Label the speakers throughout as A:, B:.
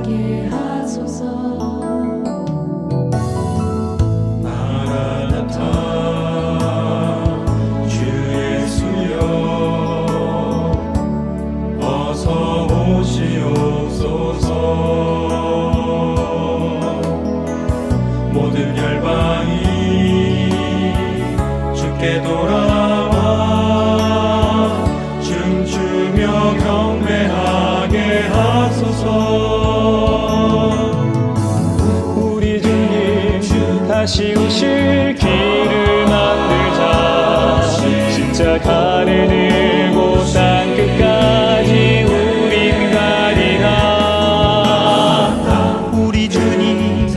A: 경배하게 하소서.
B: 마라나타 주 예수여 어서 오시옵소서. 모든 열방이 주께 돌아와 춤추며 경배하게 하소서.
C: 우리 주님 다시 오실 길을 만들자. 십자가를 들고 땅 끝까지 우린 가리라. 우리 주님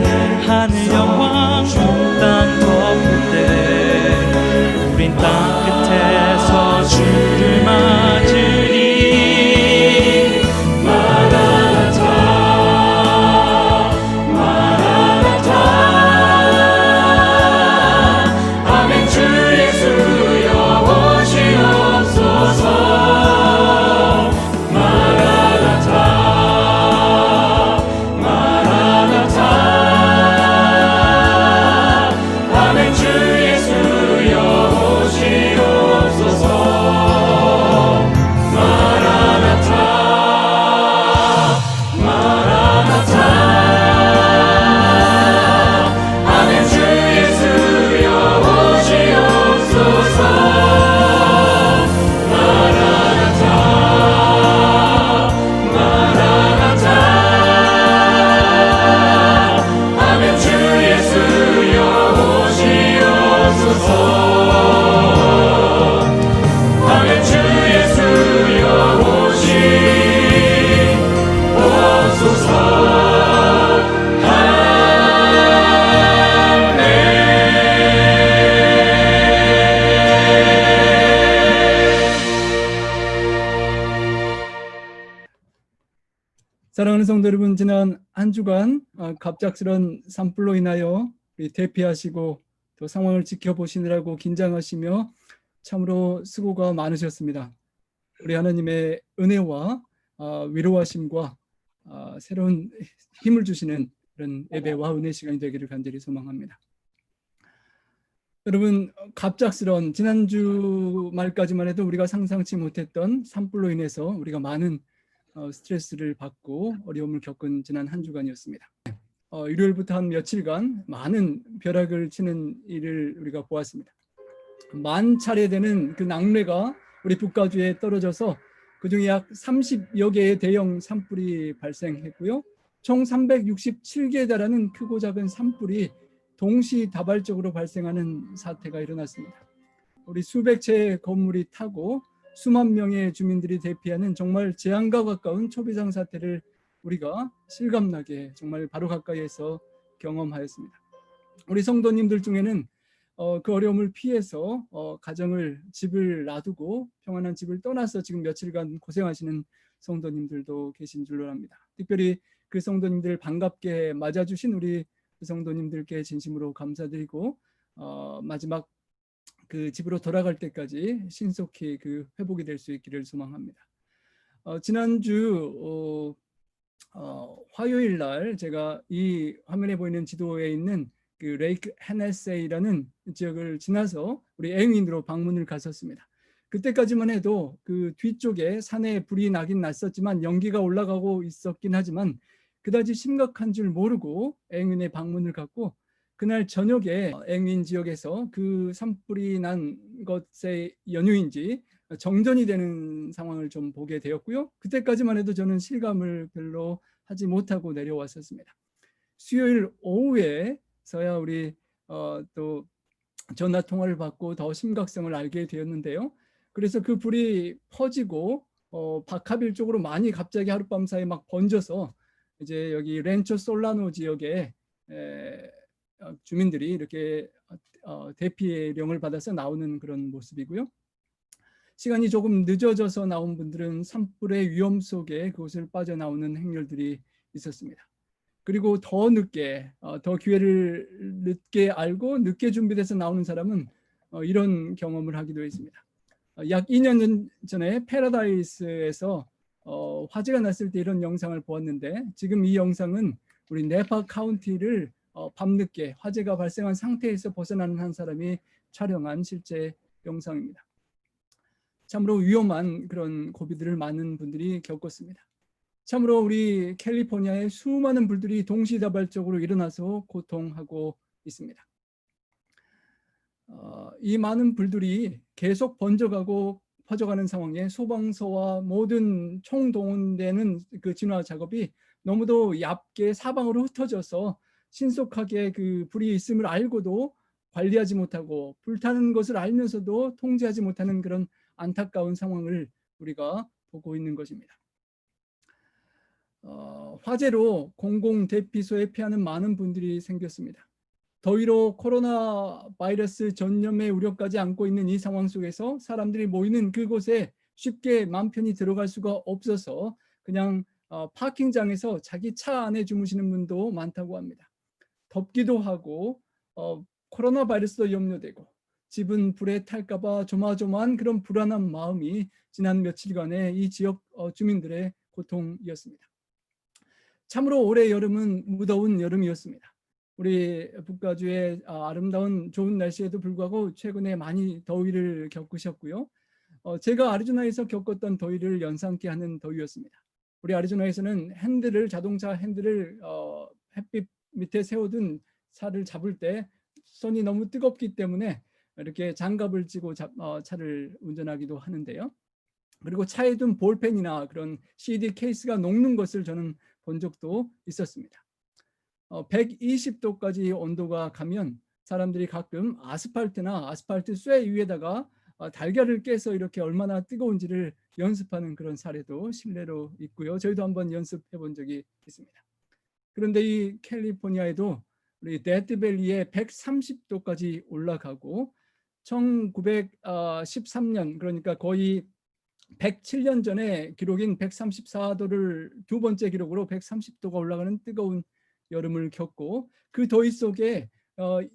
C: 하늘 영광 땅 덮을 때 우린 땅 끝에서 주를 맞으리.
D: 사랑하는 성도 여러분, 지난 한 주간 갑작스런 산불로 인하여 대피하시고 또 상황을 지켜보시느라고 긴장하시며 참으로 수고가 많으셨습니다. 우리 하나님의 은혜와 위로하심과 새로운 힘을 주시는 그런 예배와 은혜 시간이 되기를 간절히 소망합니다. 여러분, 갑작스런 지난주 말까지만 해도 우리가 상상치 못했던 산불로 인해서 우리가 많은 스트레스를 받고 어려움을 겪은 지난 한 주간이었습니다. 일요일부터 한 며칠간 많은 벼락을 치는 일을 우리가 보았습니다. 만 차례 되는 그 낙뢰가 우리 북가주에 떨어져서 그중에 약 30여 개의 대형 산불이 발생했고요. 총 367개에 달하는 크고 작은 산불이 동시다발적으로 발생하는 사태가 일어났습니다. 우리 수백 채의 건물이 타고 수만 명의 주민들이 대피하는 정말 재앙과 가까운 초비상 사태를 우리가 실감나게 정말 바로 가까이에서 경험하였습니다. 우리 성도님들 중에는 그 어려움을 피해서 가정을, 집을 놔두고 평안한 집을 떠나서 지금 며칠간 고생하시는 성도님들도 계신 줄로 압니다. 특별히 그 성도님들 반갑게 맞아주신 우리 성도님들께 진심으로 감사드리고 마지막 그 집으로 돌아갈 때까지 신속히 그 회복이 될 수 있기를 소망합니다. 지난주 화요일 날 제가 이 화면에 보이는 지도에 있는 그 레이크 헤네세이라는 지역을 지나서 우리 앵윈으로 방문을 갔었습니다. 그때까지만 해도 그 뒤쪽에 산에 불이 나긴 났었지만 연기가 올라가고 있었긴 하지만 그다지 심각한 줄 모르고 앵윈에 방문을 갔고, 그날 저녁에 앵윈 지역에서 그 산불이 난 것의 연유인지 정전이 되는 상황을 좀 보게 되었고요. 그때까지만 해도 저는 실감을 별로 하지 못하고 내려왔었습니다. 수요일 오후에서야 우리 또 전화 통화를 받고 더 심각성을 알게 되었는데요. 그래서 그 불이 퍼지고 바카빌 쪽으로 많이 갑자기 하룻밤 사이에 막 번져서 이제 여기 렌초 솔라노 지역에 주민들이 이렇게 대피령을 받아서 나오는 그런 모습이고요. 시간이 조금 늦어져서 나온 분들은 산불의 위험 속에 그곳을 빠져나오는 행렬들이 있었습니다. 그리고 더 늦게, 더 기회를 늦게 알고 늦게 준비돼서 나오는 사람은 이런 경험을 하기도 했습니다. 약 2년 전에 패러다이스에서 화재가 났을 때 이런 영상을 보았는데 지금 이 영상은 우리 네파 카운티를 밤늦게 화재가 발생한 상태에서 벗어나는 한 사람이 촬영한 실제 영상입니다. 참으로 위험한 그런 고비들을 많은 분들이 겪었습니다. 참으로 우리 캘리포니아의 수많은 불들이 동시다발적으로 일어나서 고통하고 있습니다. 이 많은 불들이 계속 번져가고 퍼져가는 상황에 소방서와 모든 총동원되는 그 진화 작업이 너무도 얇게 사방으로 흩어져서 신속하게 그 불이 있음을 알고도 관리하지 못하고 불타는 것을 알면서도 통제하지 못하는 그런 안타까운 상황을 우리가 보고 있는 것입니다. 화재로 공공 대피소에 피하는 많은 분들이 생겼습니다. 더위로 코로나 바이러스 전염의 우려까지 안고 있는 이 상황 속에서 사람들이 모이는 그곳에 쉽게 마음 편히 들어갈 수가 없어서 그냥 파킹장에서 자기 차 안에 주무시는 분도 많다고 합니다. 덥기도 하고 코로나 바이러스도 염려되고 집은 불에 탈까 봐 조마조마한 그런 불안한 마음이 지난 며칠간의 이 지역 주민들의 고통이었습니다. 참으로 올해 여름은 무더운 여름이었습니다. 우리 북가주의 아름다운 좋은 날씨에도 불구하고 최근에 많이 더위를 겪으셨고요. 제가 아리조나에서 겪었던 더위를 연상케 하는 더위였습니다. 우리 아리조나에서는 자동차 핸들을 햇빛 밑에 세워둔 차를 잡을 때 손이 너무 뜨겁기 때문에 이렇게 장갑을 쥐고 차를 운전하기도 하는데요. 그리고 차에 둔 볼펜이나 그런 CD 케이스가 녹는 것을 저는 본 적도 있었습니다. 120도까지 온도가 가면 사람들이 가끔 아스팔트나 아스팔트 쇠 위에다가 달걀을 깨서 이렇게 얼마나 뜨거운지를 연습하는 그런 사례도 실내로 있고요. 저희도 한번 연습해 본 적이 있습니다. 그런데 이 캘리포니아에도 우리 데스밸리에 130도까지 올라가고 1913년 그러니까 거의 107년 전에 기록인 134도를 두 번째 기록으로 130도가 올라가는 뜨거운 여름을 겪고 그 더위 속에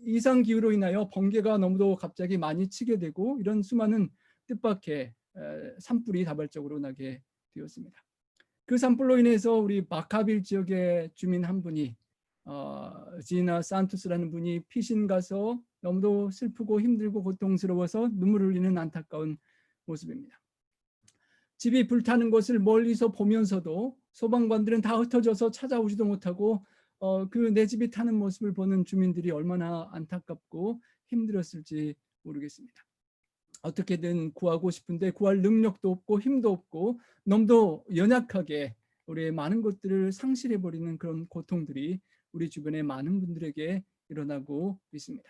D: 이상 기후로 인하여 번개가 너무도 갑자기 많이 치게 되고 이런 수많은 뜻밖의 산불이 다발적으로 나게 되었습니다. 그 산불로 인해서 우리 마카빌 지역의 주민 한 분이 지나 산토스라는 분이 피신 가서 너무도 슬프고 힘들고 고통스러워서 눈물을 흘리는 안타까운 모습입니다. 집이 불타는 것을 멀리서 보면서도 소방관들은 다 흩어져서 찾아오지도 못하고 그 내 집이 타는 모습을 보는 주민들이 얼마나 안타깝고 힘들었을지 모르겠습니다. 어떻게든 구하고 싶은데 구할 능력도 없고 힘도 없고 너무도 연약하게 우리의 많은 것들을 상실해버리는 그런 고통들이 우리 주변의 많은 분들에게 일어나고 있습니다.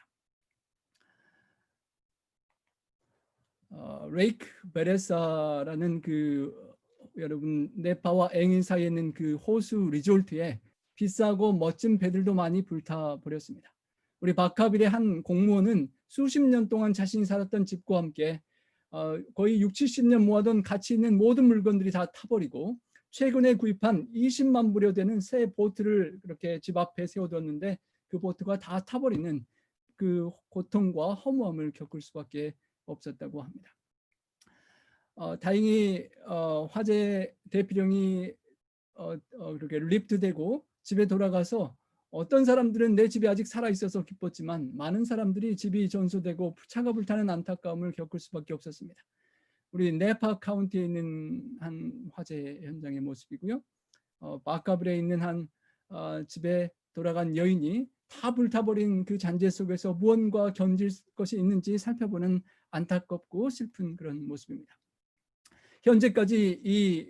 D: 레이크 베레사라는 여러분 네파와 앵인 사이에 있는 그 호수 리조트에 비싸고 멋진 배들도 많이 불타버렸습니다. 우리 바카빌의 한 공무원은 수십 년 동안 자신이 살았던 집과 함께 거의 60, 70년 모아둔 가치 있는 모든 물건들이 다 타버리고 최근에 구입한 20만 불여 되는 새 보트를 그렇게 집 앞에 세워뒀는데 그 보트가 다 타버리는 그 고통과 허무함을 겪을 수밖에 없었다고 합니다. 다행히 화재 대피령이 그렇게 리프트되고 집에 돌아가서 어떤 사람들은 내 집이 아직 살아있어서 기뻤지만 많은 사람들이 집이 전소되고 차가 불타는 안타까움을 겪을 수밖에 없었습니다. 우리 네파 카운티에 있는 한 화재 현장의 모습이고요. 바카빌에 있는 한 집에 돌아간 여인이 다 불타버린 그 잔재 속에서 무언가 견딜 것이 있는지 살펴보는 안타깝고 슬픈 그런 모습입니다. 현재까지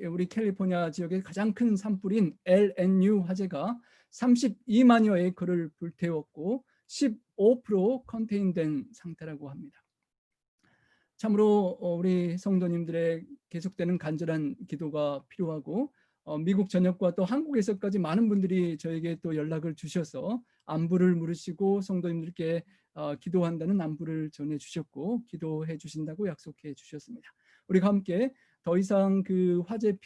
D: 우리 캘리포니아 지역의 가장 큰 산불인 LNU 화재가 32만여 에이커를 불태웠고 15% 컨테인된 상태라고 합니다. 참으로 우리 성도님들의 계속되는 간절한 기도가 필요하고 미국 전역과 또 한국에서까지 많은 분들이 저에게 또 연락을 주셔서 안부를 물으시고 성도님들께 기도한다는 안부를 전해주셨고 기도해 주신다고 약속해 주셨습니다. 우리가 함께 더 이상 그 화재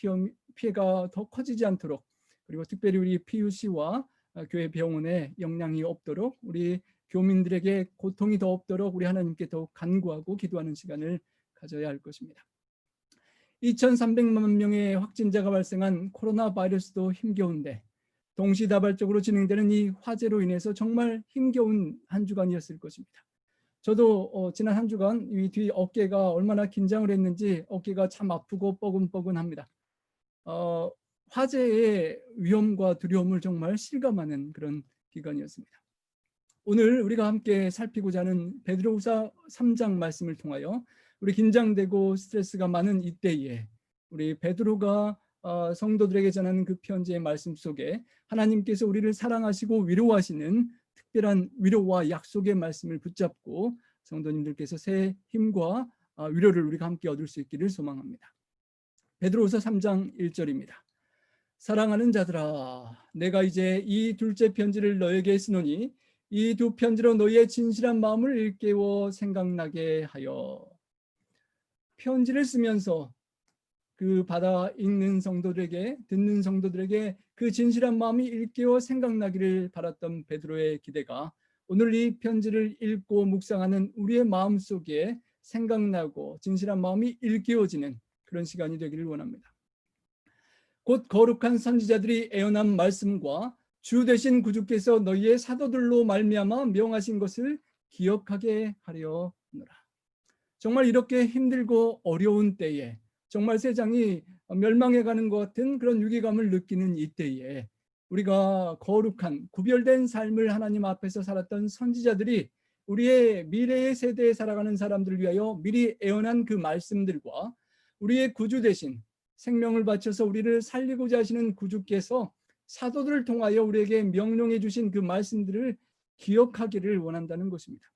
D: 피해가 더 커지지 않도록 그리고 특별히 우리 PUC와 교회 병원에 영향이 없도록 우리 교민들에게 고통이 더 없도록 우리 하나님께 더욱 간구하고 기도하는 시간을 가져야 할 것입니다. 2300만 명의 확진자가 발생한 코로나 바이러스도 힘겨운데 동시다발적으로 진행되는 이 화재로 인해서 정말 힘겨운 한 주간이었을 것입니다. 저도 지난 한 주간 이 뒤 어깨가 얼마나 긴장을 했는지 어깨가 참 아프고 뻐근뻐근합니다. 화재의 위험과 두려움을 정말 실감하는 그런 기간이었습니다. 오늘 우리가 함께 살피고자 하는 베드로후서 3장 말씀을 통하여 우리 긴장되고 스트레스가 많은 이때에 우리 베드로가 성도들에게 전하는 그 편지의 말씀 속에 하나님께서 우리를 사랑하시고 위로하시는 특별한 위로와 약속의 말씀을 붙잡고 성도님들께서 새 힘과 위로를 우리가 함께 얻을 수 있기를 소망합니다. 베드로후서 3장 1절입니다. 사랑하는 자들아, 내가 이제 이 둘째 편지를 너에게 쓰노니 이 두 편지로 너희의 진실한 마음을 일깨워 생각나게 하여. 편지를 쓰면서 그 받아 읽는 성도들에게, 듣는 성도들에게 그 진실한 마음이 일깨워 생각나기를 바랐던 베드로의 기대가 오늘 이 편지를 읽고 묵상하는 우리의 마음 속에 생각나고 진실한 마음이 일깨워지는 그런 시간이 되기를 원합니다. 곧 거룩한 선지자들이 애언한 말씀과 주 되신 구주께서 너희의 사도들로 말미암아 명하신 것을 기억하게 하려 하노라. 정말 이렇게 힘들고 어려운 때에, 정말 세상이 멸망해가는 것 같은 그런 위기감을 느끼는 이때에 우리가 거룩한 구별된 삶을 하나님 앞에서 살았던 선지자들이 우리의 미래의 세대에 살아가는 사람들을 위하여 미리 애언한 그 말씀들과 우리의 구주 대신 생명을 바쳐서 우리를 살리고자 하시는 구주께서 사도들을 통하여 우리에게 명령해 주신 그 말씀들을 기억하기를 원한다는 것입니다.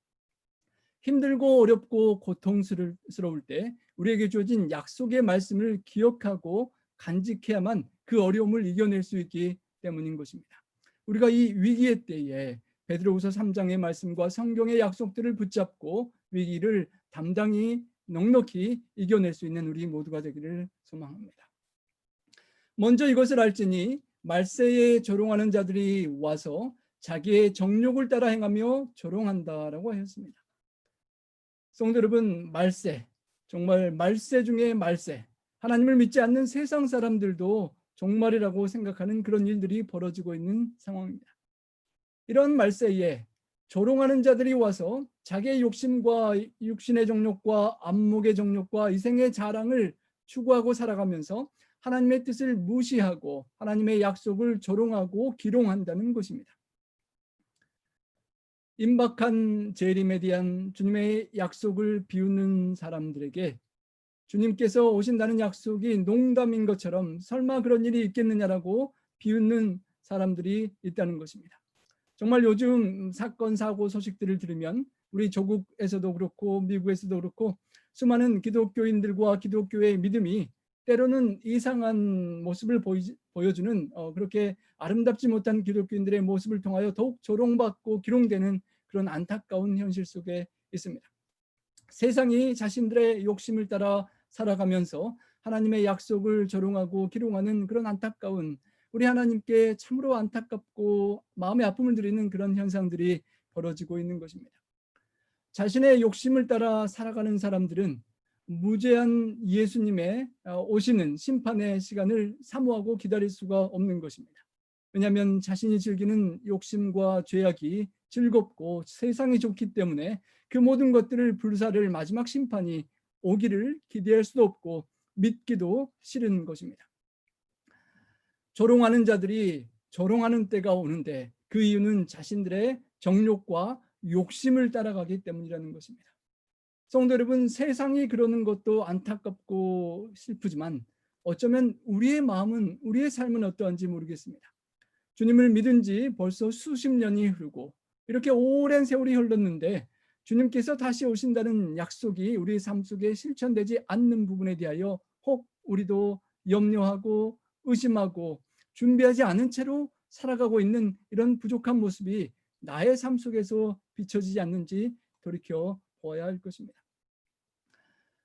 D: 힘들고 어렵고 고통스러울 때 우리에게 주어진 약속의 말씀을 기억하고 간직해야만 그 어려움을 이겨낼 수 있기 때문인 것입니다. 우리가 이 위기의 때에 베드로후서 3장의 말씀과 성경의 약속들을 붙잡고 위기를 담당히 넉넉히 이겨낼 수 있는 우리 모두가 되기를 소망합니다. 먼저 이것을 알지니 말세에 조롱하는 자들이 와서 자기의 정욕을 따라 행하며 조롱한다라고 하였습니다. 성도 여러분, 말세, 정말 말세 중에 말세, 하나님을 믿지 않는 세상 사람들도 종말이라고 생각하는 그런 일들이 벌어지고 있는 상황입니다. 이런 말세에 조롱하는 자들이 와서 자기의 욕심과 육신의 정욕과 안목의 정욕과 이생의 자랑을 추구하고 살아가면서 하나님의 뜻을 무시하고 하나님의 약속을 조롱하고 기롱한다는 것입니다. 임박한 재림에 대한 주님의 약속을 비웃는 사람들에게 주님께서 오신다는 약속이 농담인 것처럼 설마 그런 일이 있겠느냐라고 비웃는 사람들이 있다는 것입니다. 정말 요즘 사건, 사고 소식들을 들으면 우리 조국에서도 그렇고 미국에서도 그렇고 수많은 기독교인들과 기독교의 믿음이 때로는 이상한 모습을 보여주는 그렇게 아름답지 못한 기독교인들의 모습을 통하여 더욱 조롱받고 기롱되는 그런 안타까운 현실 속에 있습니다. 세상이 자신들의 욕심을 따라 살아가면서 하나님의 약속을 조롱하고 기롱하는 그런 안타까운, 우리 하나님께 참으로 안타깝고 마음의 아픔을 드리는 그런 현상들이 벌어지고 있는 것입니다. 자신의 욕심을 따라 살아가는 사람들은 무죄한 예수님의 오시는 심판의 시간을 사모하고 기다릴 수가 없는 것입니다. 왜냐하면 자신이 즐기는 욕심과 죄악이 즐겁고 세상이 좋기 때문에 그 모든 것들을 불사를 마지막 심판이 오기를 기대할 수도 없고 믿기도 싫은 것입니다. 조롱하는 자들이 조롱하는 때가 오는데 그 이유는 자신들의 정욕과 욕심을 따라가기 때문이라는 것입니다. 성도 여러분, 세상이 그러는 것도 안타깝고 슬프지만 어쩌면 우리의 마음은, 우리의 삶은 어떠한지 모르겠습니다. 주님을 믿은 지 벌써 수십 년이 흐르고 이렇게 오랜 세월이 흘렀는데 주님께서 다시 오신다는 약속이 우리 삶 속에 실천되지 않는 부분에 대하여 혹 우리도 염려하고 의심하고 준비하지 않은 채로 살아가고 있는 이런 부족한 모습이 나의 삶 속에서 비춰지지 않는지 돌이켜 보아야 할 것입니다.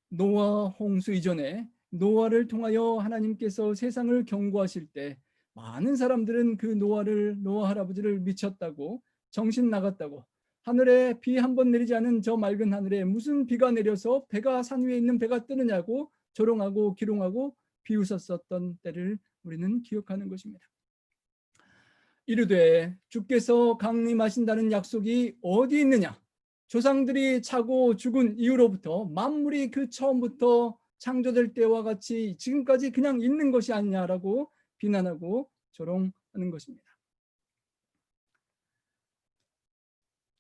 D: 노아 홍수 이전에 노아를 통하여 하나님께서 세상을 경고하실 때 많은 사람들은 그 노아 할아버지를 미쳤다고, 정신 나갔다고, 하늘에 비 한 번 내리지 않은 저 맑은 하늘에 무슨 비가 내려서 배가 산 위에 있는 배가 뜨느냐고 조롱하고 기롱하고 비웃었었던 때를 우리는 기억하는 것입니다. 이르되 주께서 강림하신다는 약속이 어디 있느냐? 조상들이 차고 죽은 이후로부터 만물이 그 처음부터 창조될 때와 같이 지금까지 그냥 있는 것이 아니냐라고 비난하고 조롱하는 것입니다.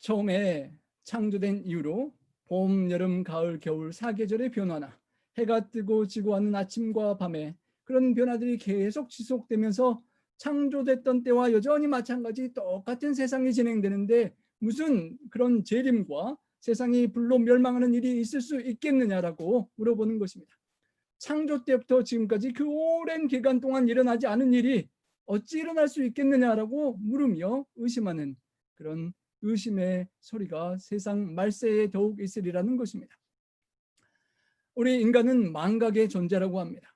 D: 처음에 창조된 이후로 봄, 여름, 가을, 겨울 사계절의 변화나 해가 뜨고 지고 하는 아침과 밤에 그런 변화들이 계속 지속되면서 창조됐던 때와 여전히 마찬가지 똑같은 세상이 진행되는데 무슨 그런 재림과 세상이 불로 멸망하는 일이 있을 수 있겠느냐라고 물어보는 것입니다. 창조 때부터 지금까지 그 오랜 기간 동안 일어나지 않은 일이 어찌 일어날 수 있겠느냐라고 물으며 의심하는 그런 의심의 소리가 세상 말세에 더욱 있으리라는 것입니다. 우리 인간은 망각의 존재라고 합니다.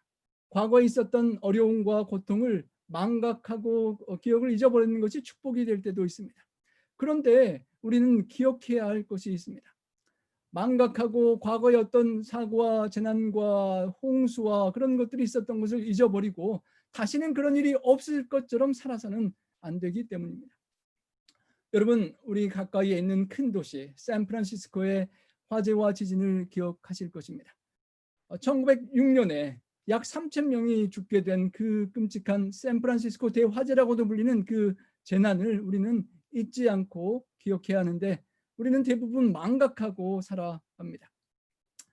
D: 과거에 있었던 어려움과 고통을 망각하고 기억을 잊어버리는 것이 축복이 될 때도 있습니다. 그런데 우리는 기억해야 할 것이 있습니다. 망각하고 과거의 어떤 사고와 재난과 홍수와 그런 것들이 있었던 것을 잊어버리고 다시는 그런 일이 없을 것처럼 살아서는 안 되기 때문입니다. 여러분, 우리 가까이에 있는 큰 도시 샌프란시스코의 화재와 지진을 기억하실 것입니다. 1906년에 약 3,000명이 죽게 된 그 끔찍한 샌프란시스코 대화재라고도 불리는 그 재난을 우리는 잊지 않고 기억해야 하는데 우리는 대부분 망각하고 살아갑니다.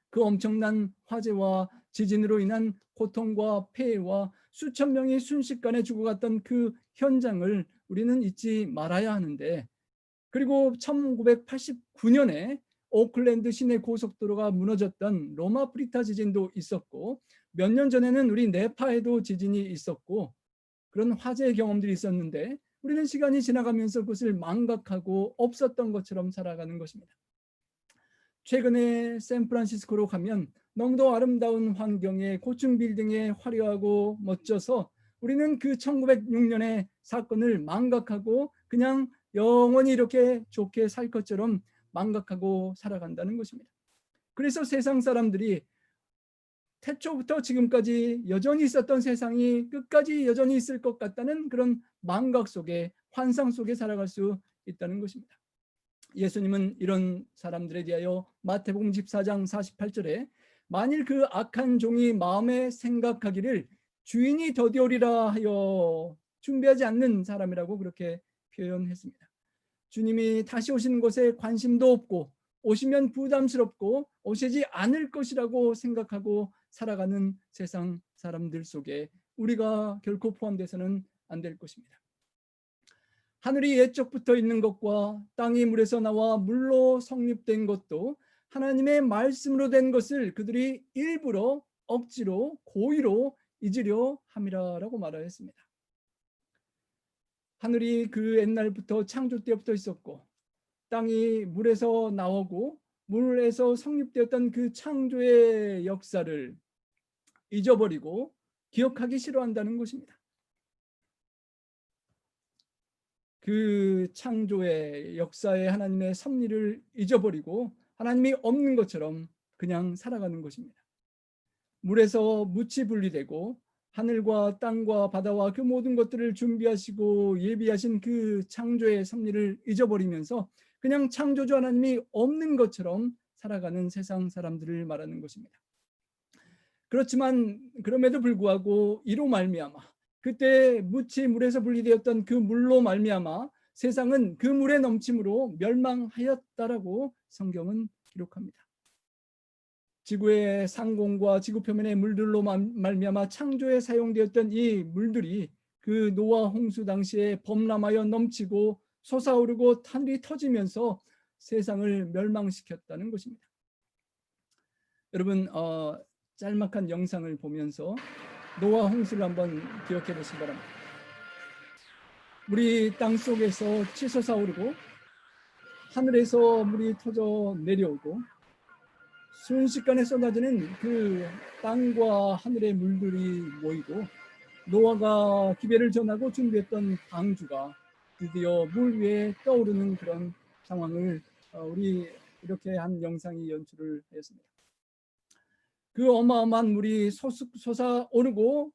D: 그 엄청난 화재와 지진으로 인한 고통과 폐해와 수천 명이 순식간에 죽어갔던 그 현장을 우리는 잊지 말아야 하는데, 그리고 1989년에 오클랜드 시내 고속도로가 무너졌던 로마 프리타 지진도 있었고 몇 년 전에는 우리 네파에도 지진이 있었고 그런 화재의 경험들이 있었는데 우리는 시간이 지나가면서 그것을 망각하고 없었던 것처럼 살아가는 것입니다. 최근에 샌프란시스코로 가면 너무도 아름다운 환경에 고층 빌딩에 화려하고 멋져서 우리는 그 1906년의 사건을 망각하고 그냥 영원히 이렇게 좋게 살 것처럼 망각하고 살아간다는 것입니다. 그래서 세상 사람들이 태초부터 지금까지 여전히 있었던 세상이 끝까지 여전히 있을 것 같다는 그런 망각 속에, 환상 속에 살아갈 수 있다는 것입니다. 예수님은 이런 사람들에 대하여 마태복음 14장 48절에 만일 그 악한 종이 마음에 생각하기를 주인이 더디오리라 하여 준비하지 않는 사람이라고 그렇게 표현했습니다. 주님이 다시 오시는 것에 관심도 없고 오시면 부담스럽고 오시지 않을 것이라고 생각하고 살아가는 세상 사람들 속에 우리가 결코 포함돼서는 안 될 것입니다. 하늘이 옛적부터 있는 것과 땅이 물에서 나와 물로 성립된 것도 하나님의 말씀으로 된 것을 그들이 일부러 억지로 고의로 잊으려 함이라라고 말하였습니다. 하늘이 그 옛날부터 창조 때부터 있었고 땅이 물에서 나오고 물에서 성립되었던 그 창조의 역사를 잊어버리고 기억하기 싫어한다는 것입니다. 그 창조의 역사의 하나님의 섭리를 잊어버리고 하나님이 없는 것처럼 그냥 살아가는 것입니다. 물에서 묻이 분리되고 하늘과 땅과 바다와 그 모든 것들을 준비하시고 예비하신 그 창조의 섭리를 잊어버리면서 그냥 창조주 하나님이 없는 것처럼 살아가는 세상 사람들을 말하는 것입니다. 그렇지만 그럼에도 불구하고 이로 말미암아 그때 묻이 물에서 분리되었던 그 물로 말미암아 세상은 그 물의 넘침으로 멸망하였다라고 성경은 기록합니다. 지구의 상공과 지구 표면의 물들로 말미암아 창조에 사용되었던 이 물들이 그 노아 홍수 당시에 범람하여 넘치고 솟아오르고 하늘이 터지면서 세상을 멸망시켰다는 것입니다. 여러분 짤막한 영상을 보면서 노아 홍수를 한번 기억해 보시기 바랍니다. 물이 땅 속에서 치솟아오르고 하늘에서 물이 터져 내려오고 순식간에 쏟아지는 그 땅과 하늘의 물들이 모이고 노아가 기별을 전하고 준비했던 방주가 드디어 물 위에 떠오르는 그런 상황을 우리 이렇게 한 영상이 연출을 했습니다. 그 어마어마한 물이 솟아오르고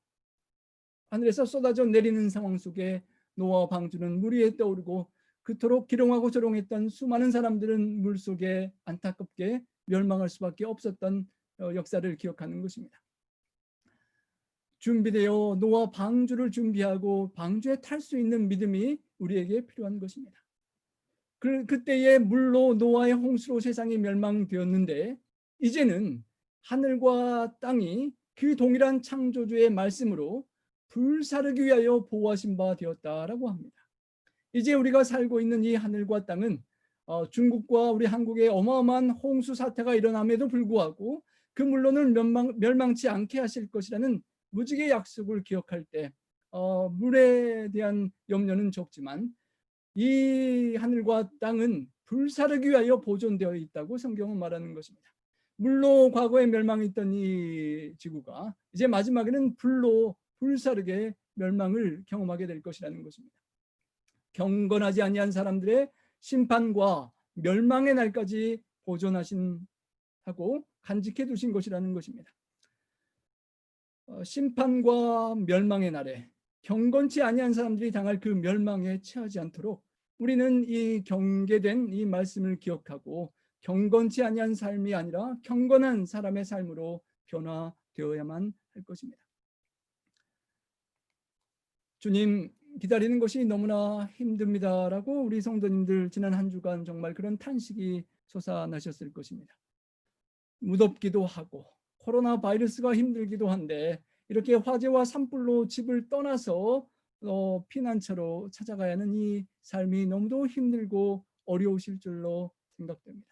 D: 하늘에서 쏟아져 내리는 상황 속에 노아와 방주는 물 위에 떠오르고 그토록 기롱하고 조롱했던 수많은 사람들은 물 속에 안타깝게 멸망할 수밖에 없었던 역사를 기억하는 것입니다. 준비되어 노아 방주를 준비하고 방주에 탈 수 있는 믿음이 우리에게 필요한 것입니다. 그때의 물로 노아의 홍수로 세상이 멸망되었는데 이제는 하늘과 땅이 그 동일한 창조주의 말씀으로 불사르기 위하여 보호하신 바 되었다라고 합니다. 이제 우리가 살고 있는 이 하늘과 땅은 중국과 우리 한국의 어마어마한 홍수 사태가 일어남에도 불구하고 그 물로는 멸망치 않게 하실 것이라는 무지개 약속을 기억할 때 물에 대한 염려는 적지만 이 하늘과 땅은 불사르기 위하여 보존되어 있다고 성경은 말하는 것입니다. 물로 과거에 멸망했던 이 지구가 이제 마지막에는 불로 불사르게 멸망을 경험하게 될 것이라는 것입니다. 경건하지 아니한 사람들의 심판과 멸망의 날까지 보존하신 하고 간직해 두신 것이라는 것입니다. 심판과 멸망의 날에 경건치 아니한 사람들이 당할 그 멸망에 처하지 않도록 우리는 이 경계된 이 말씀을 기억하고 경건치 아니한 삶이 아니라 경건한 사람의 삶으로 변화되어야만 할 것입니다. 주님 기다리는 것이 너무나 힘듭니다라고 우리 성도님들 지난 한 주간 정말 그런 탄식이 솟아나셨을 것입니다. 무덥기도 하고 코로나 바이러스가 힘들기도 한데 이렇게 화재와 산불로 집을 떠나서 피난처로 찾아가야 하는 이 삶이 너무도 힘들고 어려우실 줄로 생각됩니다.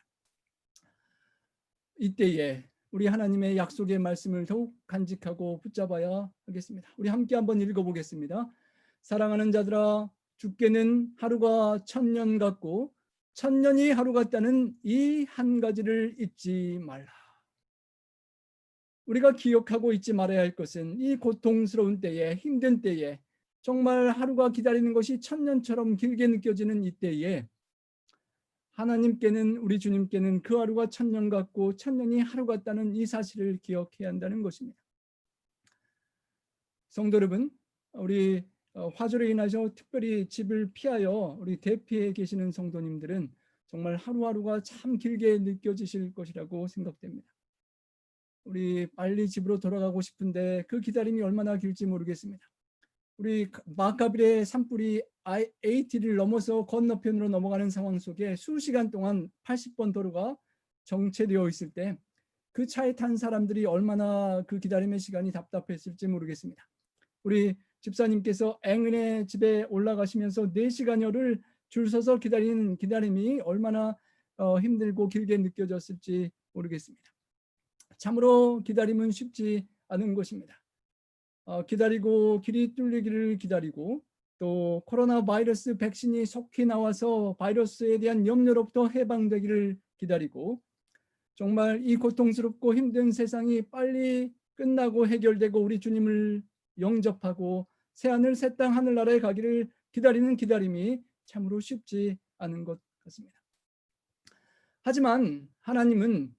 D: 이때에 우리 하나님의 약속의 말씀을 더욱 간직하고 붙잡아야 하겠습니다. 우리 함께 한번 읽어보겠습니다. 사랑하는 자들아, 주께는 하루가 1000년 같고 1000년이 하루 같다는 이 한 가지를 잊지 말라. 우리가 기억하고 잊지 말아야 할 것은 이 고통스러운 때에, 힘든 때에, 정말 하루가 기다리는 것이 1000년처럼 길게 느껴지는 이때에 하나님께는, 우리 주님께는 그 하루가 1000년 같고 1000년이 하루 같다는 이 사실을 기억해야 한다는 것입니다. 성도 여러분, 우리 화재로 인하여 특별히 집을 피하여 우리 대피해 계시는 성도님들은 정말 하루하루가 참 길게 느껴지실 것이라고 생각됩니다. 우리 빨리 집으로 돌아가고 싶은데 그 기다림이 얼마나 길지 모르겠습니다. 우리 마카빌의 산불이 AT를 넘어서 건너편으로 넘어가는 상황 속에 수시간 동안 80번 도로가 정체되어 있을 때 그 차에 탄 사람들이 얼마나 그 기다림의 시간이 답답했을지 모르겠습니다. 우리 집사님께서 앵은의 집에 올라가시면서 4시간여를 줄 서서 기다리는 기다림이 얼마나 힘들고 길게 느껴졌을지 모르겠습니다. 참으로 기다림은 쉽지 않은 것입니다. 기다리고 길이 뚫리기를 기다리고 또 코로나 바이러스 백신이 속히 나와서 바이러스에 대한 염려로부터 해방되기를 기다리고 정말 이 고통스럽고 힘든 세상이 빨리 끝나고 해결되고 우리 주님을 영접하고 새하늘 새 땅 하늘나라에 가기를 기다리는 기다림이 참으로 쉽지 않은 것 같습니다. 하지만 하나님은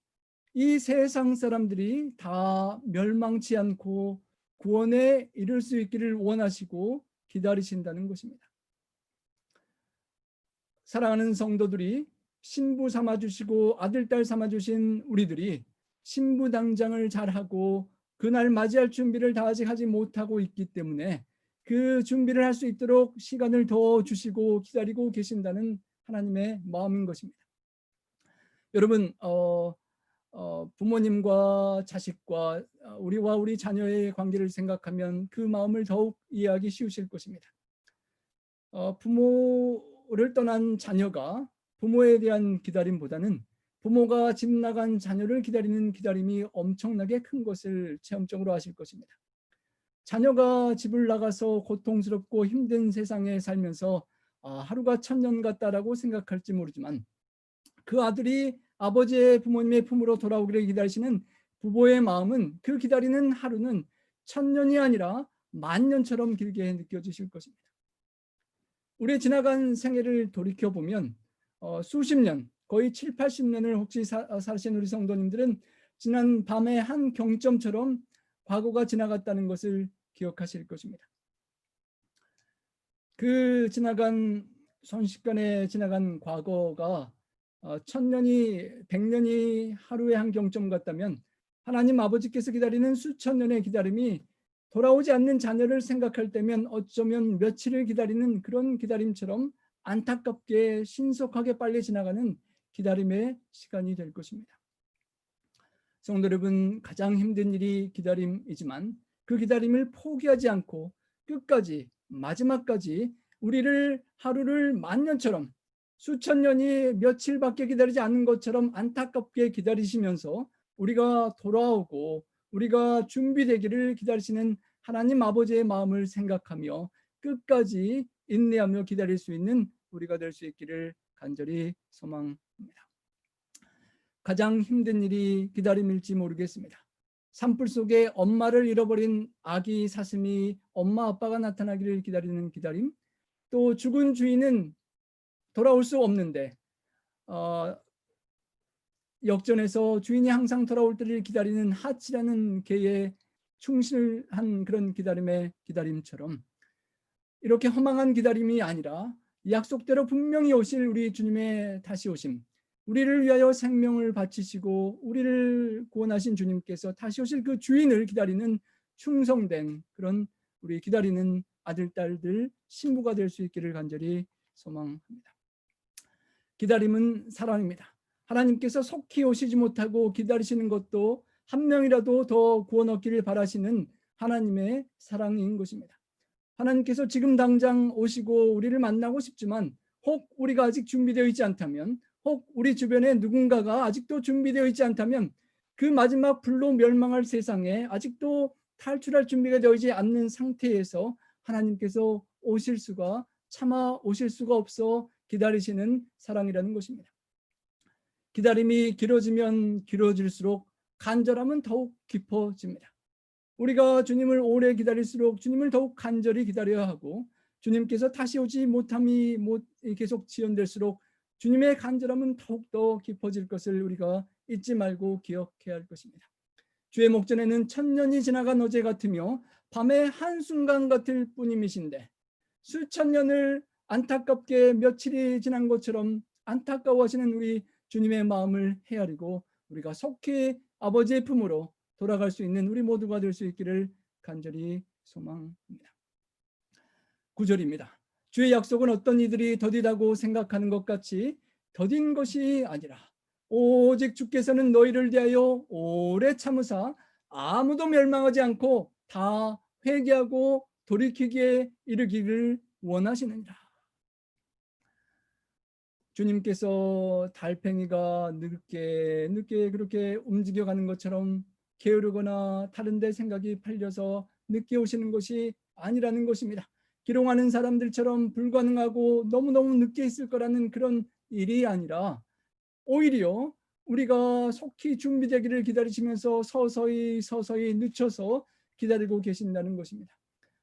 D: 이 세상 사람들이 다 멸망치 않고 구원에 이를 수 있기를 원하시고 기다리신다는 것입니다. 사랑하는 성도들이 신부 삼아주시고 아들, 딸 삼아주신 우리들이 신부당장을 잘하고 그날 맞이할 준비를 다 아직 하지 못하고 있기 때문에 그 준비를 할 수 있도록 시간을 더 주시고 기다리고 계신다는 하나님의 마음인 것입니다. 여러분, 부모님과 자식과 우리와 우리 자녀의 관계를 생각하면 그 마음을 더욱 이해하기 쉬우실 것입니다. 부모를 떠난 자녀가 부모에 대한 기다림보다는 부모가 집 나간 자녀를 기다리는 기다림이 엄청나게 큰 것을 체험적으로 아실 것입니다. 자녀가 집을 나가서 고통스럽고 힘든 세상에 살면서 하루가 1000년 같다라고 생각할지 모르지만 그 아들이 아버지의 부모님의 품으로 돌아오기를 기다리시는 부모의 마음은 그 기다리는 하루는 1000년이 아니라 10,000년처럼 길게 느껴지실 것입니다. 우리의 지나간 생애를 돌이켜보면 수십 년, 거의 7, 80년을 혹시 사신 우리 성도님들은 지난 밤의 한 경점처럼 과거가 지나갔다는 것을 기억하실 것입니다. 그 지나간 순식간에 지나간 과거가 1000년이 100년이 하루의 한 경점 같다면 하나님 아버지께서 기다리는 수천 년의 기다림이 돌아오지 않는 자녀를 생각할 때면 어쩌면 며칠을 기다리는 그런 기다림처럼 안타깝게 신속하게 빨리 지나가는 기다림의 시간이 될 것입니다. 성도 여러분, 가장 힘든 일이 기다림이지만 그 기다림을 포기하지 않고 끝까지 마지막까지 우리를 하루를 만년처럼 수천 년이 며칠밖에 기다리지 않는 것처럼 안타깝게 기다리시면서 우리가 돌아오고 우리가 준비되기를 기다리시는 하나님 아버지의 마음을 생각하며 끝까지 인내하며 기다릴 수 있는 우리가 될 수 있기를 간절히 소망합니다. 가장 힘든 일이 기다림일지 모르겠습니다. 산불 속에 엄마를 잃어버린 아기 사슴이 엄마 아빠가 나타나기를 기다리는 기다림, 또 죽은 주인은 돌아올 수 없는데 역전해서 주인이 항상 돌아올 때를 기다리는 하치라는 개의 충실한 그런 기다림의 기다림처럼 이렇게 허망한 기다림이 아니라 약속대로 분명히 오실 우리 주님의 다시 오심, 우리를 위하여 생명을 바치시고 우리를 구원하신 주님께서 다시 오실 그 주인을 기다리는 충성된 그런 우리 기다리는 아들, 딸들, 신부가 될 수 있기를 간절히 소망합니다. 기다림은 사랑입니다. 하나님께서 속히 오시지 못하고 기다리시는 것도 한 명이라도 더 구원 얻기를 바라시는 하나님의 사랑인 것입니다. 하나님께서 지금 당장 오시고 우리를 만나고 싶지만 혹 우리가 아직 준비되어 있지 않다면, 혹 우리 주변에 누군가가 아직도 준비되어 있지 않다면 그 마지막 불로 멸망할 세상에 아직도 탈출할 준비가 되어있지 않는 상태에서 하나님께서 참아 오실 수가 없어 기다리시는 사랑이라는 것입니다. 기다림이 길어지면 길어질수록 간절함은 더욱 깊어집니다. 우리가 주님을 오래 기다릴수록 주님을 더욱 간절히 기다려야 하고, 주님께서 다시 오지 못함이 계속 지연될수록 주님의 간절함은 더욱더 깊어질 것을 우리가 잊지 말고 기억해야 할 것입니다. 주의 목전에는 1000년이 지나간 어제 같으며 밤의 한순간 같을 뿐임이신데 수천 년을 안타깝게 며칠이 지난 것처럼 안타까워하시는 우리 주님의 마음을 헤아리고 우리가 속히 아버지의 품으로 돌아갈 수 있는 우리 모두가 될 수 있기를 간절히 소망합니다. 9절입니다. 주의 약속은 어떤 이들이 더디다고 생각하는 것 같이 더딘 것이 아니라 오직 주께서는 너희를 대하여 오래 참으사 아무도 멸망하지 않고 다 회개하고 돌이키기에 이르기를 원하시느니라. 주님께서 달팽이가 늦게 그렇게 움직여가는 것처럼 게으르거나 다른 데 생각이 팔려서 늦게 오시는 것이 아니라는 것입니다. 기롱하는 사람들처럼 불가능하고 너무너무 늦게 있을 거라는 그런 일이 아니라 오히려 우리가 속히 준비되기를 기다리시면서 서서히 늦춰서 기다리고 계신다는 것입니다.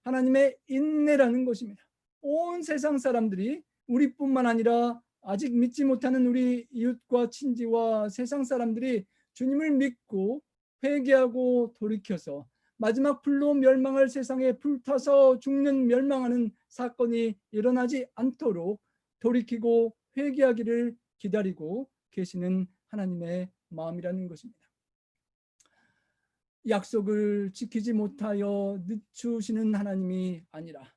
D: 하나님의 인내라는 것입니다. 온 세상 사람들이 우리뿐만 아니라 아직 믿지 못하는 우리 이웃과 친지와 세상 사람들이 주님을 믿고 회개하고 돌이켜서 마지막 불로 멸망할 세상에 불타서 죽는 멸망하는 사건이 일어나지 않도록 돌이키고 회개하기를 기다리고 계시는 하나님의 마음이라는 것입니다. 약속을 지키지 못하여 늦추시는 하나님이 아니라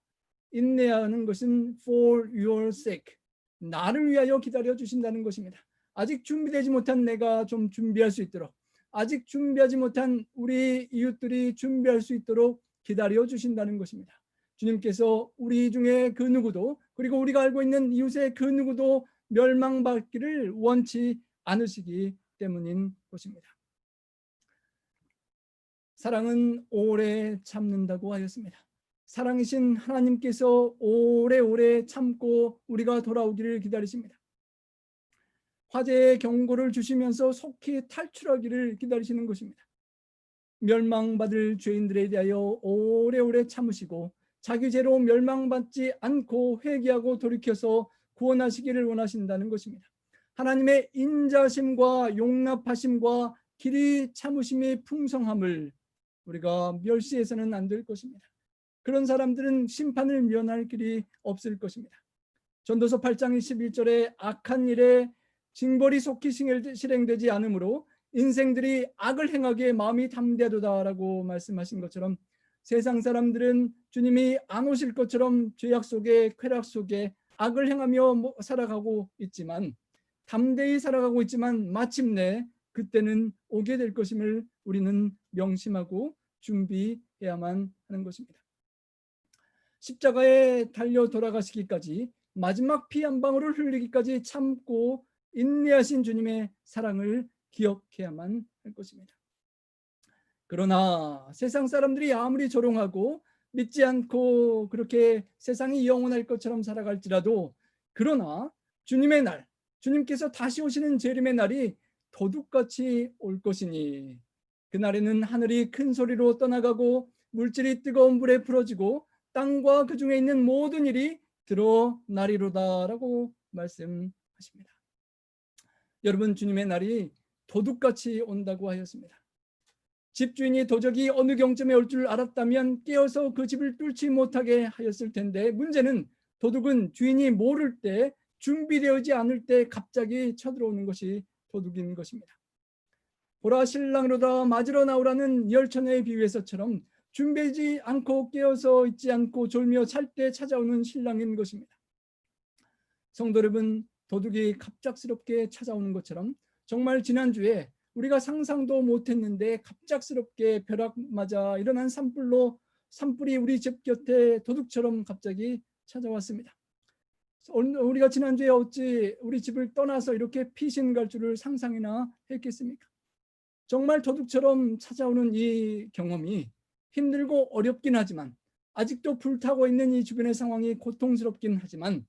D: 인내하는 것은 for your sake, 나를 위하여 기다려 주신다는 것입니다. 아직 준비되지 못한 내가 좀 준비할 수 있도록, 아직 준비하지 못한 우리 이웃들이 준비할 수 있도록 기다려 주신다는 것입니다. 주님께서 우리 중에 그 누구도, 그리고 우리가 알고 있는 이웃의 그 누구도 멸망받기를 원치 않으시기 때문인 것입니다. 사랑은 오래 참는다고 하였습니다. 사랑이신 하나님께서 오래오래 참고 우리가 돌아오기를 기다리십니다. 화재의 경고를 주시면서 속히 탈출하기를 기다리시는 것입니다. 멸망받을 죄인들에 대하여 오래오래 참으시고 자기 죄로 멸망받지 않고 회개하고 돌이켜서 구원하시기를 원하신다는 것입니다. 하나님의 인자심과 용납하심과 길이 참으심의 풍성함을 우리가 멸시해서는 안 될 것입니다. 그런 사람들은 심판을 면할 길이 없을 것입니다. 전도서 8장 11절에 악한 일에 징벌이 속히 실행되지 않으므로 인생들이 악을 행하기에 마음이 담대하도다라고 말씀하신 것처럼 세상 사람들은 주님이 안 오실 것처럼 죄악 속에 쾌락 속에 악을 행하며 살아가고 있지만 담대히 살아가고 있지만 마침내 그때는 오게 될 것임을 우리는 명심하고 준비해야만 하는 것입니다. 십자가에 달려 돌아가시기까지 마지막 피 한 방울을 흘리기까지 참고 인내하신 주님의 사랑을 기억해야만 할 것입니다. 그러나 세상 사람들이 아무리 조롱하고 믿지 않고 그렇게 세상이 영원할 것처럼 살아갈지라도 그러나 주님의 날, 주님께서 다시 오시는 재림의 날이 도둑같이 올 것이니 그날에는 하늘이 큰 소리로 떠나가고 물질이 뜨거운 불에 풀어지고 땅과 그 중에 있는 모든 일이 드러나리로다라고 말씀하십니다. 여러분, 주님의 날이 도둑같이 온다고 하였습니다. 집주인이 도적이 어느 경점에 올 줄 알았다면 깨어서 그 집을 뚫지 못하게 하였을 텐데 문제는 도둑은 주인이 모를 때 준비되어지 않을 때 갑자기 쳐들어오는 것이 도둑인 것입니다. 보라 신랑으로다 맞으러 나오라는 열처녀의 비유에서처럼 준비하지 않고 깨어서 있지 않고 졸며 잘 때 찾아오는 신랑인 것입니다. 성도 여러분, 도둑이 갑작스럽게 찾아오는 것처럼 정말 지난주에 우리가 상상도 못했는데 갑작스럽게 벼락 맞아 일어난 산불이 우리 집 곁에 도둑처럼 갑자기 찾아왔습니다. 우리가 지난주에 어찌 우리 집을 떠나서 이렇게 피신 갈 줄을 상상이나 했겠습니까? 정말 도둑처럼 찾아오는 이 경험이 힘들고 어렵긴 하지만 아직도 불타고 있는 이 주변의 상황이 고통스럽긴 하지만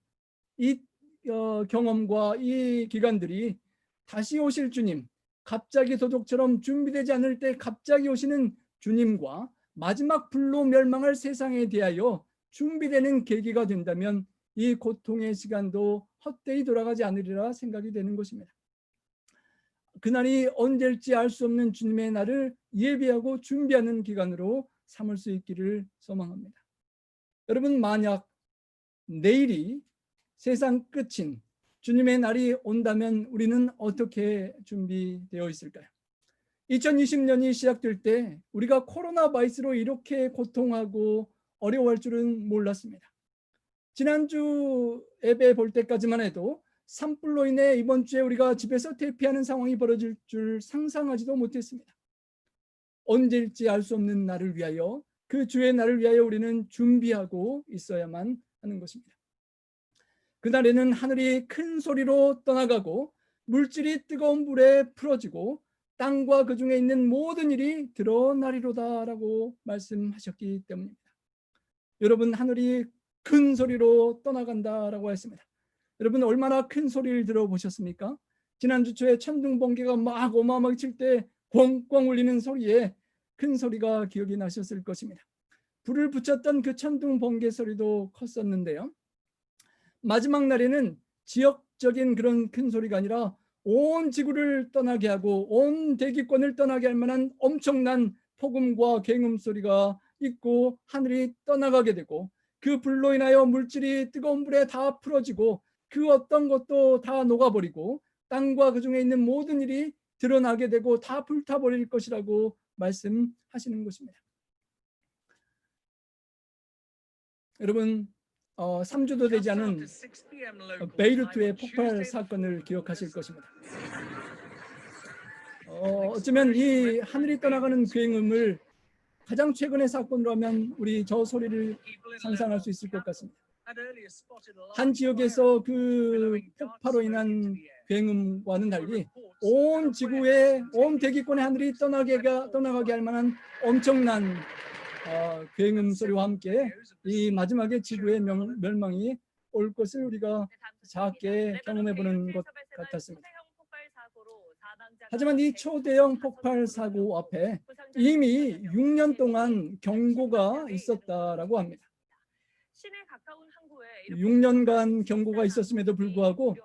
D: 이 경험과 이 기간들이 다시 오실 주님, 갑자기 도둑처럼 준비되지 않을 때 갑자기 오시는 주님과 마지막 불로 멸망할 세상에 대하여 준비되는 계기가 된다면 이 고통의 시간도 헛되이 돌아가지 않으리라 생각이 되는 것입니다. 그날이 언제일지 알 수 없는 주님의 날을 예비하고 준비하는 기간으로 삼을 수 있기를 소망합니다. 여러분, 만약 내일이 세상 끝인 주님의 날이 온다면 우리는 어떻게 준비되어 있을까요? 2020년이 시작될 때 우리가 코로나 바이러스로 이렇게 고통하고 어려워할 줄은 몰랐습니다. 지난주 예배 볼 때까지만 해도 산불로 인해 이번 주에 우리가 집에서 대피하는 상황이 벌어질 줄 상상하지도 못했습니다. 언제일지 알 수 없는 날을 위하여, 그 주의 날을 위하여 우리는 준비하고 있어야만 하는 것입니다. 그날에는 하늘이 큰 소리로 떠나가고 물질이 뜨거운 불에 풀어지고 땅과 그 중에 있는 모든 일이 드러나리로다라고 말씀하셨기 때문입니다. 여러분, 하늘이 큰 소리로 떠나간다라고 했습니다. 여러분, 얼마나 큰 소리를 들어보셨습니까? 지난주 초에 천둥 번개가 막 어마어마하게 칠 때 꽝꽝 울리는 소리에 큰 소리가 기억이 나셨을 것입니다. 불을 붙였던 그 천둥 번개 소리도 컸었는데요. 마지막 날에는 지역적인 그런 큰 소리가 아니라 온 지구를 떠나게 하고 온 대기권을 떠나게 할 만한 엄청난 폭음과 굉음 소리가 있고 하늘이 떠나가게 되고 그 불로 인하여 물질이 뜨거운 불에 다 풀어지고 그 어떤 것도 다 녹아버리고 땅과 그 중에 있는 모든 일이 드러나게 되고 다 불타버릴 것이라고 말씀하시는 것입니다. 여러분, 3주도 되지 않은 베이루트의 폭발 사건을 기억하실 것입니다. 어쩌면 이 하늘이 떠나가는 굉음을 가장 최근의 사건으로 하면 우리 저 소리를 상상할 수 있을 것 같습니다. 한 지역에서 그 폭파로 인한 굉음과는 달리 온 지구의 온 대기권의 하늘이 떠나가게 할 만한 엄청난 굉음 소리와 함께 이 마지막에 지구의 멸망이 올 것을 우리가 작게 경험해 보는 것 같았습니다. 하지만 이 초대형 폭발 사고 앞에 이미 6년 동안 경고가 있었다라고 합니다. 6년간 경고가 있었음에도 불구하고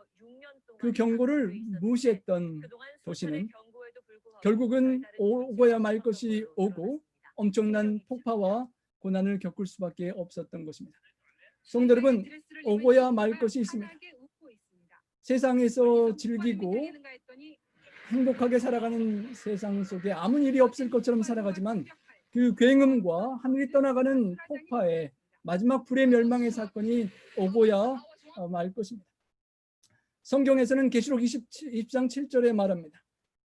D: 그 경고를 무시했던 도시는 결국은 오고야 말 것이 오고 엄청난 폭파와 고난을 겪을 수밖에 없었던 것입니다. 성도 여러분, 오고야 말 것이 있습니다. 세상에서 즐기고 행복하게 살아가는 세상 속에 아무 일이 없을 것처럼 살아가지만 그 굉음과 하늘이 떠나가는 폭파에 마지막 불의 멸망의 사건이 오고야 말 것입니다. 성경에서는 계시록 20장 7절에 말합니다.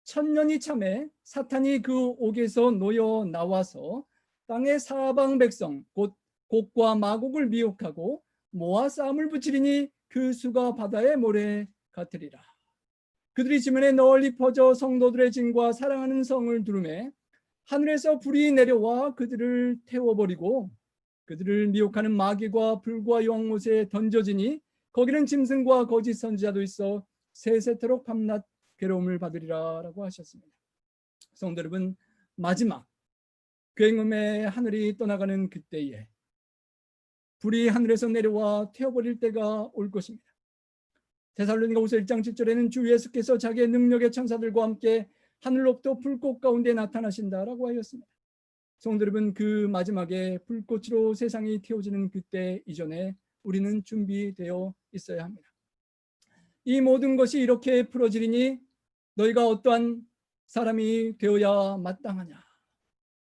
D: 천년이 참에 사탄이 그 옥에서 놓여 나와서 땅의 사방 백성 곧 곡과 마곡을 미혹하고 모아 싸움을 붙이리니 그 수가 바다의 모래 같으리라. 그들이 지면에 널리 퍼져 성도들의 진과 사랑하는 성을 두르매 하늘에서 불이 내려와 그들을 태워버리고 그들을 미혹하는 마귀와 불과 용못에 던져지니 거기는 짐승과 거짓 선지자도 있어 세세토록 밤낮 괴로움을 받으리라 라고 하셨습니다. 성도 여러분, 마지막 굉음의 하늘이 떠나가는 그때에 불이 하늘에서 내려와 태워버릴 때가 올 것입니다. 데살로니가후서 1장 7절에는 주 예수께서 자기의 능력의 천사들과 함께 하늘로부터 불꽃 가운데 나타나신다라고 하였습니다. 성도 여러분, 그 마지막에 불꽃으로 세상이 태워지는 그때 이전에 우리는 준비되어 있어야 합니다. 이 모든 것이 이렇게 풀어지리니 너희가 어떠한 사람이 되어야 마땅하냐.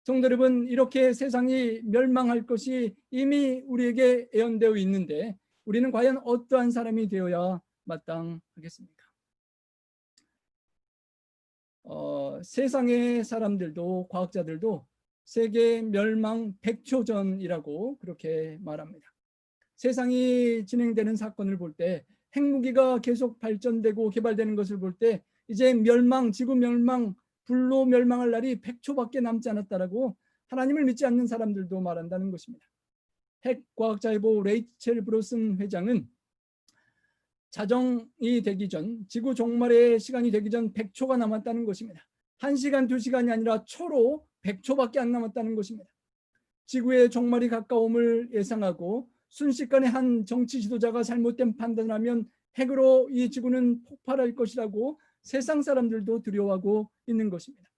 D: 성도 여러분, 이렇게 세상이 멸망할 것이 이미 우리에게 예언되어 있는데 우리는 과연 어떠한 사람이 되어야 마땅하겠습니까? 세상의 사람들도 과학자들도 세계 멸망 100초 전이라고 그렇게 말합니다. 세상이 진행되는 사건을 볼 때 핵무기가 계속 발전되고 개발되는 것을 볼 때 이제 멸망, 지구 멸망, 불로 멸망할 날이 100초밖에 남지 않았다라고 하나님을 믿지 않는 사람들도 말한다는 것입니다. 핵과학자이보 레이첼 브로슨 회장은 자정이 되기 전, 지구 종말의 시간이 되기 전 100초가 남았다는 것입니다. 1시간, 2시간이 아니라 초로 100초밖에 안 남았다는 것입니다. 지구의 종말이 가까움을 예상하고 순식간에 한 정치 지도자가 잘못된 판단을 하면 핵으로 이 지구는 폭발할 것이라고 세상 사람들도 두려워하고 있는 것입니다.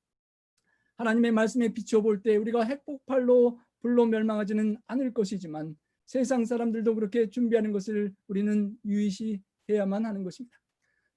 D: 하나님의 말씀에 비춰볼 때 우리가 핵폭발로 불로 멸망하지는 않을 것이지만 세상 사람들도 그렇게 준비하는 것을 우리는 유의시해야만 하는 것입니다.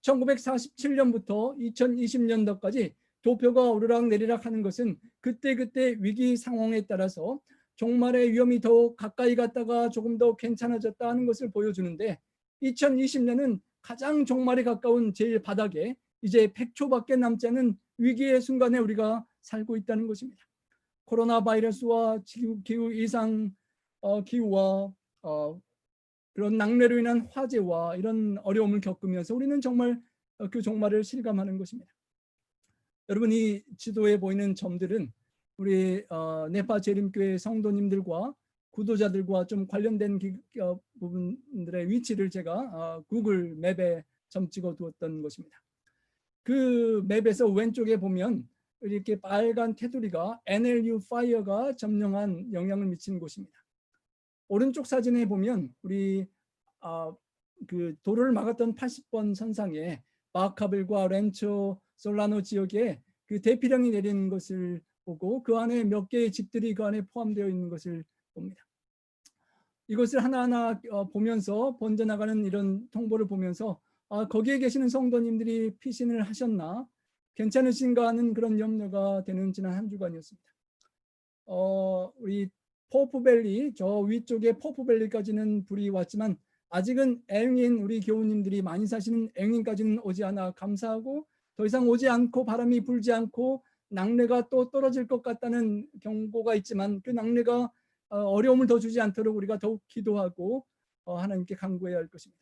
D: 1947년부터 2020년도까지 도표가 오르락내리락 하는 것은 그때그때 위기 상황에 따라서 종말의 위험이 더 가까이 갔다가 조금 더 괜찮아졌다 하는 것을 보여주는데 2020년은 가장 종말에 가까운 제일 바닥에 이제 100초밖에 남지 않은 위기의 순간에 우리가 살고 있다는 것입니다. 코로나 바이러스와 기후 이상 기후와 그런 낙뢰로 인한 화재와 이런 어려움을 겪으면서 우리는 정말 그 종말을 실감하는 것입니다. 여러분, 이 지도에 보이는 점들은 우리 네파 재림교회 성도님들과 구도자들과 좀 관련된 부분들의 위치를 제가 구글 맵에 점 찍어 두었던 것입니다. 그 맵에서 왼쪽에 보면 이렇게 빨간 테두리가 NLU 파이어가 점령한 영향을 미치는 곳입니다. 오른쪽 사진에 보면 우리 그 도로를 막았던 80번 선상에 바카빌과 렌초 솔라노 지역에 그 대피령이 내린 것을 보고 그 안에 몇 개의 집들이 그 안에 포함되어 있는 것을 봅니다. 이것을 하나하나 보면서 번져나가는 이런 통보를 보면서 거기에 계시는 성도님들이 피신을 하셨나 괜찮으신가 하는 그런 염려가 되는 지난 한 주간이었습니다. 우리 포프밸리, 저 위쪽에 포프밸리까지는 불이 왔지만 아직은 앵인, 우리 교우님들이 많이 사시는 앵인까지는 오지 않아 감사하고 더 이상 오지 않고 바람이 불지 않고 낙뢰가 또 떨어질 것 같다는 경고가 있지만 그 낙뢰가 어려움을 더 주지 않도록 우리가 더욱 기도하고 하나님께 간구해야 할 것입니다.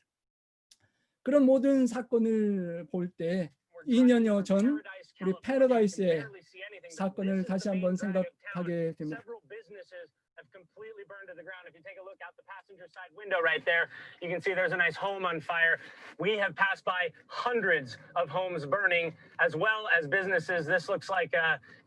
D: 그런 모든 사건을 볼 때 2년여 전 우리 패러다이스의 사건을 다시 한번 생각하게 됩니다.
E: have completely burned to the ground. If you take a look out the passenger side window right there, you can see there's a nice home on fire. We have passed by hundreds of homes burning, as well as businesses. This looks like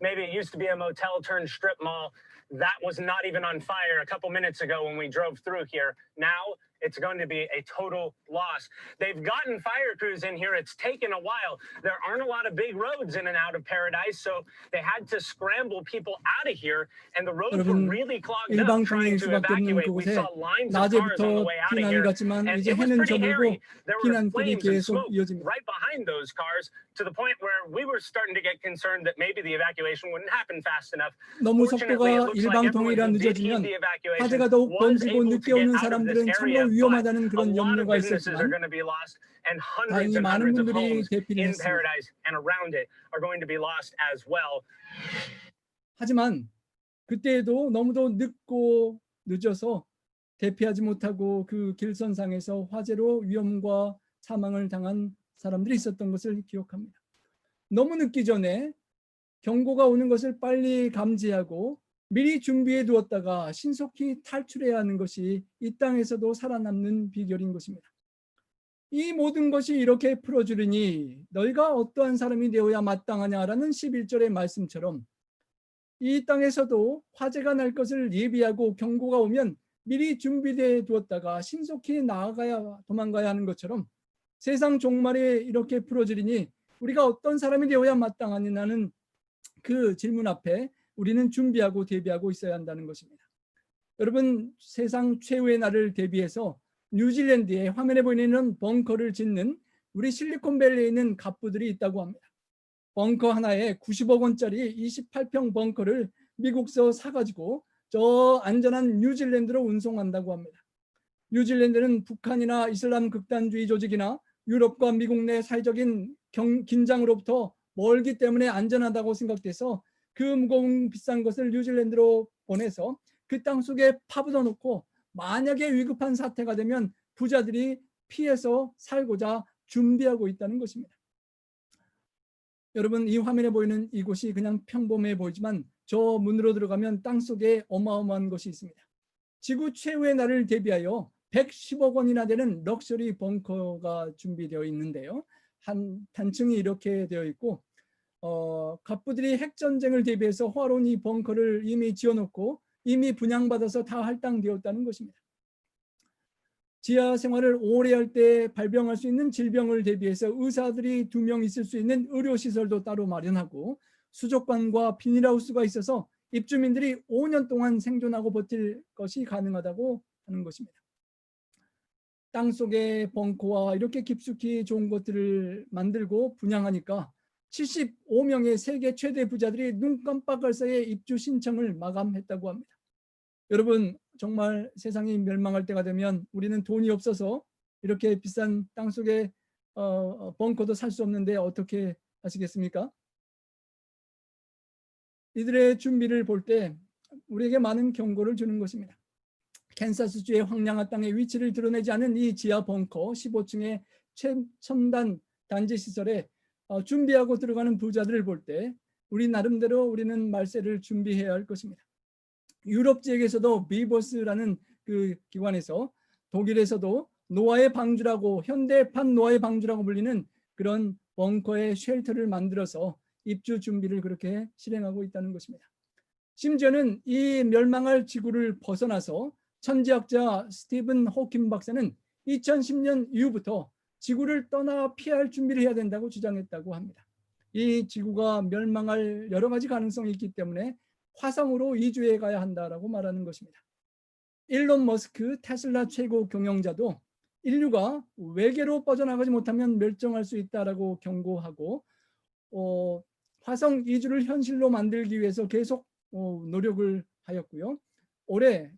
E: maybe it used to be a motel turned strip mall. That was not even on fire a couple minutes ago when we drove through here. Now it's going to be a total loss. They've gotten fire crews in here. It's taken a while. There aren't a lot of big roads in and out of Paradise, so they had to scramble people out of here, and the roads were
D: 여러분,
E: really clogged up
D: 일방통행일
E: trying to
D: 수밖에 없는
E: evacuate. We
D: 그곳에
E: saw lines of cars on the
D: 낮에부터
E: way out of
D: 피난을
E: here,
D: 갔지만
E: and
D: 이제
E: it was
D: 해는
E: pretty hairy.
D: 저물고
E: There were
D: 피난길이
E: flames and
D: 계속
E: smoke
D: 이어집니다.
E: right behind those cars, to the point where we were starting to get concerned that maybe the evacuation wouldn't happen fast enough.
D: 너무
E: Fortunately, it
D: 속도가
E: looks like everyone
D: 일방통행이라
E: who did
D: 늦어지면
E: heed the evacuation
D: 화재가 더욱
E: was
D: 번지고
E: able to
D: 늦게
E: get
D: 오는
E: out of this
D: 사람들은
E: area,
D: 참으로
E: but
D: 위험하다는
E: a
D: 그런
E: lot of
D: 염려가
E: businesses are
D: 있었지만
E: going to be lost, and hundreds
D: 다행히
E: and
D: 많은
E: hundreds of
D: 분들이
E: homes
D: 대피를
E: in
D: 했습니다.
E: Paradise and around it are going to be lost as well.
D: 하지만 그때에도 너무도 늦어서 대피하지 못하고 그 길선상에서 화재로 위험과 사망을 당한 사람들이 있었던 것을 기억합니다. 너무 늦기 전에 경고가 오는 것을 빨리 감지하고 미리 준비해 두었다가 신속히 탈출해야 하는 것이 이 땅에서도 살아남는 비결인 것입니다. 이 모든 것이 이렇게 풀어주리니 너희가 어떠한 사람이 되어야 마땅하냐라는 11절의 말씀처럼 이 땅에서도 화재가 날 것을 예비하고 경고가 오면 미리 준비해 두었다가 신속히 도망가야 하는 것처럼 세상 종말에 이렇게 풀어지리니 우리가 어떤 사람이 되어야 마땅하냐는 그 질문 앞에 우리는 준비하고 대비하고 있어야 한다는 것입니다. 여러분, 세상 최후의 날을 대비해서 뉴질랜드에 화면에 보이는 벙커를 짓는 우리 실리콘밸리에 있는 갑부들이 있다고 합니다. 벙커 하나에 90억 원짜리 28평 벙커를 미국서 사가지고 저 안전한 뉴질랜드로 운송한다고 합니다. 뉴질랜드는 북한이나 이슬람 극단주의 조직이나 유럽과 미국 내 사회적인 긴장으로부터 멀기 때문에 안전하다고 생각돼서 그 무거운 비싼 것을 뉴질랜드로 보내서 그 땅 속에 파묻어 놓고 만약에 위급한 사태가 되면 부자들이 피해서 살고자 준비하고 있다는 것입니다. 여러분, 이 화면에 보이는 이곳이 그냥 평범해 보이지만 저 문으로 들어가면 땅 속에 어마어마한 것이 있습니다. 지구 최후의 날을 대비하여 110억 원이나 되는 럭셔리 벙커가 준비되어 있는데요. 한 단층이 이렇게 되어 있고 갑부들이 핵전쟁을 대비해서 호화로운 이 벙커를 이미 지어놓고 이미 분양받아서 다 할당되었다는 것입니다. 지하 생활을 오래 할 때 발병할 수 있는 질병을 대비해서 의사들이 2명 있을 수 있는 의료시설도 따로 마련하고 수족관과 비닐하우스가 있어서 입주민들이 5년 동안 생존하고 버틸 것이 가능하다고 하는 것입니다. 땅속의 벙커와 이렇게 깊숙이 좋은 것들을 만들고 분양하니까 75명의 세계 최대 부자들이 눈 깜빡할 사이에 입주 신청을 마감했다고 합니다. 여러분, 정말 세상이 멸망할 때가 되면 우리는 돈이 없어서 이렇게 비싼 땅속에 벙커도 살 수 없는데 어떻게 하시겠습니까? 이들의 준비를 볼 때 우리에게 많은 경고를 주는 것입니다. 캔사스주의 황량한 땅의 위치를 드러내지 않은 이 지하 벙커 15층의 최첨단 단지 시설에 준비하고 들어가는 부자들을 볼 때 우리 나름대로 우리는 말세를 준비해야 할 것입니다. 유럽 지역에서도 비버스라는 그 기관에서 독일에서도 노아의 방주라고 현대판 노아의 방주라고 불리는 그런 벙커의 쉘터를 만들어서 입주 준비를 그렇게 실행하고 있다는 것입니다. 심지어는 이 멸망할 지구를 벗어나서 천지학자 스티븐 호킹 박사는 2010년 이후부터 지구를 떠나 피할 준비를 해야 된다고 주장했다고 합니다. 이 지구가 멸망할 여러 가지 가능성이 있기 때문에 화성으로 이주해 가야 한다라고 말하는 것입니다. 일론 머스크 테슬라 최고 경영자도 인류가 외계로 뻗어나가지 못하면 멸종할 수 있다라고 경고하고 화성 이주를 현실로 만들기 위해서 계속 노력을 하였고요. 올해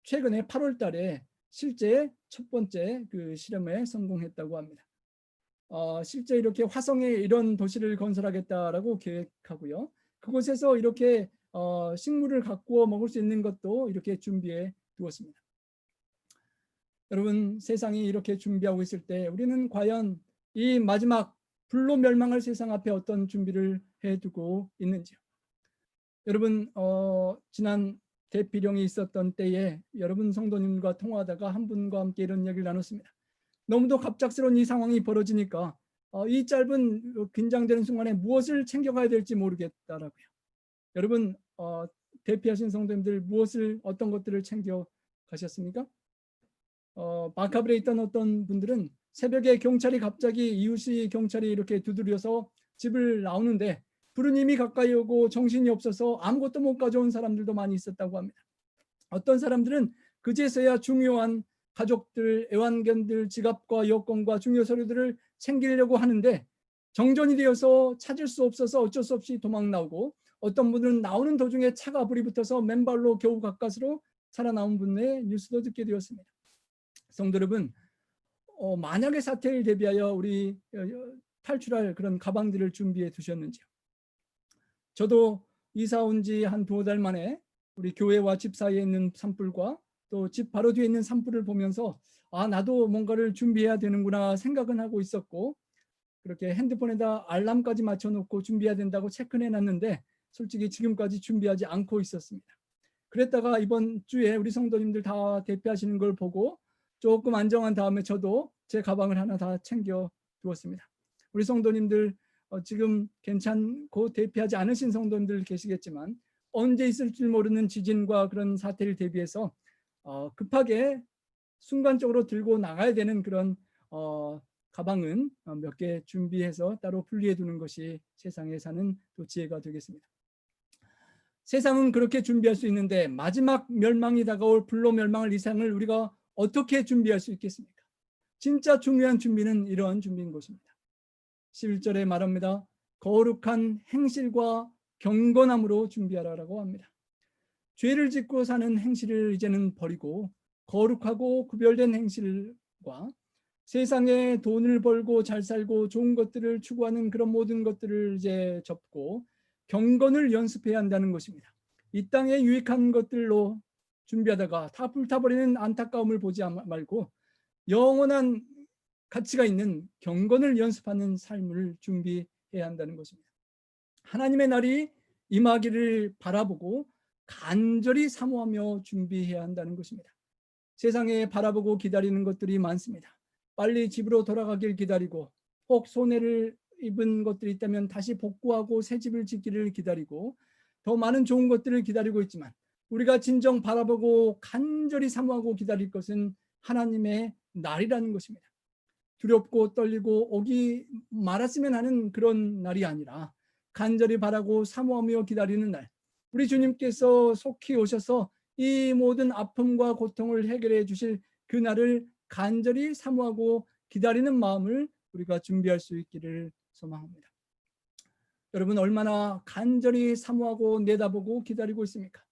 D: 최근에 8월 달에 실제 첫 번째 그 실험에 성공했다고 합니다. 실제 이렇게 화성에 이런 도시를 건설하겠다라고 계획하고요. 그곳에서 이렇게 식물을 가꾸어 먹을 수 있는 것도 이렇게 준비해 두었습니다. 여러분, 세상이 이렇게 준비하고 있을 때 우리는 과연 이 마지막 불로 멸망할 세상 앞에 어떤 준비를 해두고 있는지요? 여러분, 지난 대피령이 있었던 때에 여러분 성도님과 통화하다가 한 분과 함께 이런 얘기를 나눴습니다. 너무도 갑작스러운 이 상황이 벌어지니까 이 짧은 긴장되는 순간에 무엇을 챙겨가야 될지 모르겠다라고요. 여러분, 대피하신 성도님들 어떤 것들을 챙겨 가셨습니까? 바카브레에 있던 어떤 분들은 새벽에 경찰이 갑자기 이웃이 경찰이 이렇게 두드려서 집을 나오는데 불은 이미 가까이 오고 정신이 없어서 아무것도 못 가져온 사람들도 많이 있었다고 합니다. 어떤 사람들은 그제서야 중요한 가족들, 애완견들, 지갑과 여권과 중요 서류들을 챙기려고 하는데 정전이 되어서 찾을 수 없어서 어쩔 수 없이 도망 나오고, 어떤 분들은 나오는 도중에 차가 불이 붙어서 맨발로 겨우 가까스로 살아나온 분의 뉴스도 듣게 되었습니다. 성도 여러분, 만약의 사태를 대비하여 우리 탈출할 그런 가방들을 준비해 두셨는지요? 저도 이사 온 지 한 2달 만에 우리 교회와 집 사이에 있는 산불과 또 집 바로 뒤에 있는 산불을 보면서 나도 뭔가를 준비해야 되는구나 생각은 하고 있었고, 그렇게 핸드폰에다 알람까지 맞춰놓고 준비해야 된다고 체크해놨는데 솔직히 지금까지 준비하지 않고 있었습니다. 그랬다가 이번 주에 우리 성도님들 다 대피하시는 걸 보고 조금 안정한 다음에 저도 제 가방을 하나 다 챙겨 두었습니다. 우리 성도님들 지금 괜찮고 대피하지 않으신 성도님들 계시겠지만 언제 있을지 모르는 지진과 그런 사태를 대비해서 급하게 순간적으로 들고 나가야 되는 그런 가방은 몇 개 준비해서 따로 분리해 두는 것이 세상에 사는 또 지혜가 되겠습니다. 세상은 그렇게 준비할 수 있는데 마지막 멸망이 다가올 불로 멸망할 이상을 우리가 어떻게 준비할 수 있겠습니까? 진짜 중요한 준비는 이러한 준비인 것입니다. 11절에 말합니다. 거룩한 행실과 경건함으로 준비하라라고 합니다. 죄를 짓고 사는 행실을 이제는 버리고 거룩하고 구별된 행실과 세상에 돈을 벌고 잘 살고 좋은 것들을 추구하는 그런 모든 것들을 이제 접고 경건을 연습해야 한다는 것입니다. 이 땅에 유익한 것들로 준비하다가 다 불타버리는 안타까움을 보지 말고 영원한 가치가 있는 경건을 연습하는 삶을 준비해야 한다는 것입니다. 하나님의 날이 임하기를 바라보고 간절히 사모하며 준비해야 한다는 것입니다. 세상에 바라보고 기다리는 것들이 많습니다. 빨리 집으로 돌아가길 기다리고, 혹 손해를 입은 것들이 있다면 다시 복구하고 새 집을 짓기를 기다리고, 더 많은 좋은 것들을 기다리고 있지만 우리가 진정 바라보고 간절히 사모하고 기다릴 것은 하나님의 날이라는 것입니다. 두렵고 떨리고 오기 말았으면 하는 그런 날이 아니라 간절히 바라고 사모하며 기다리는 날, 우리 주님께서 속히 오셔서 이 모든 아픔과 고통을 해결해 주실 그 날을 간절히 사모하고 기다리는 마음을 우리가 준비할 수 있기를 소망합니다. 여러분, 얼마나 간절히 사모하고 내다보고 기다리고 있습니까?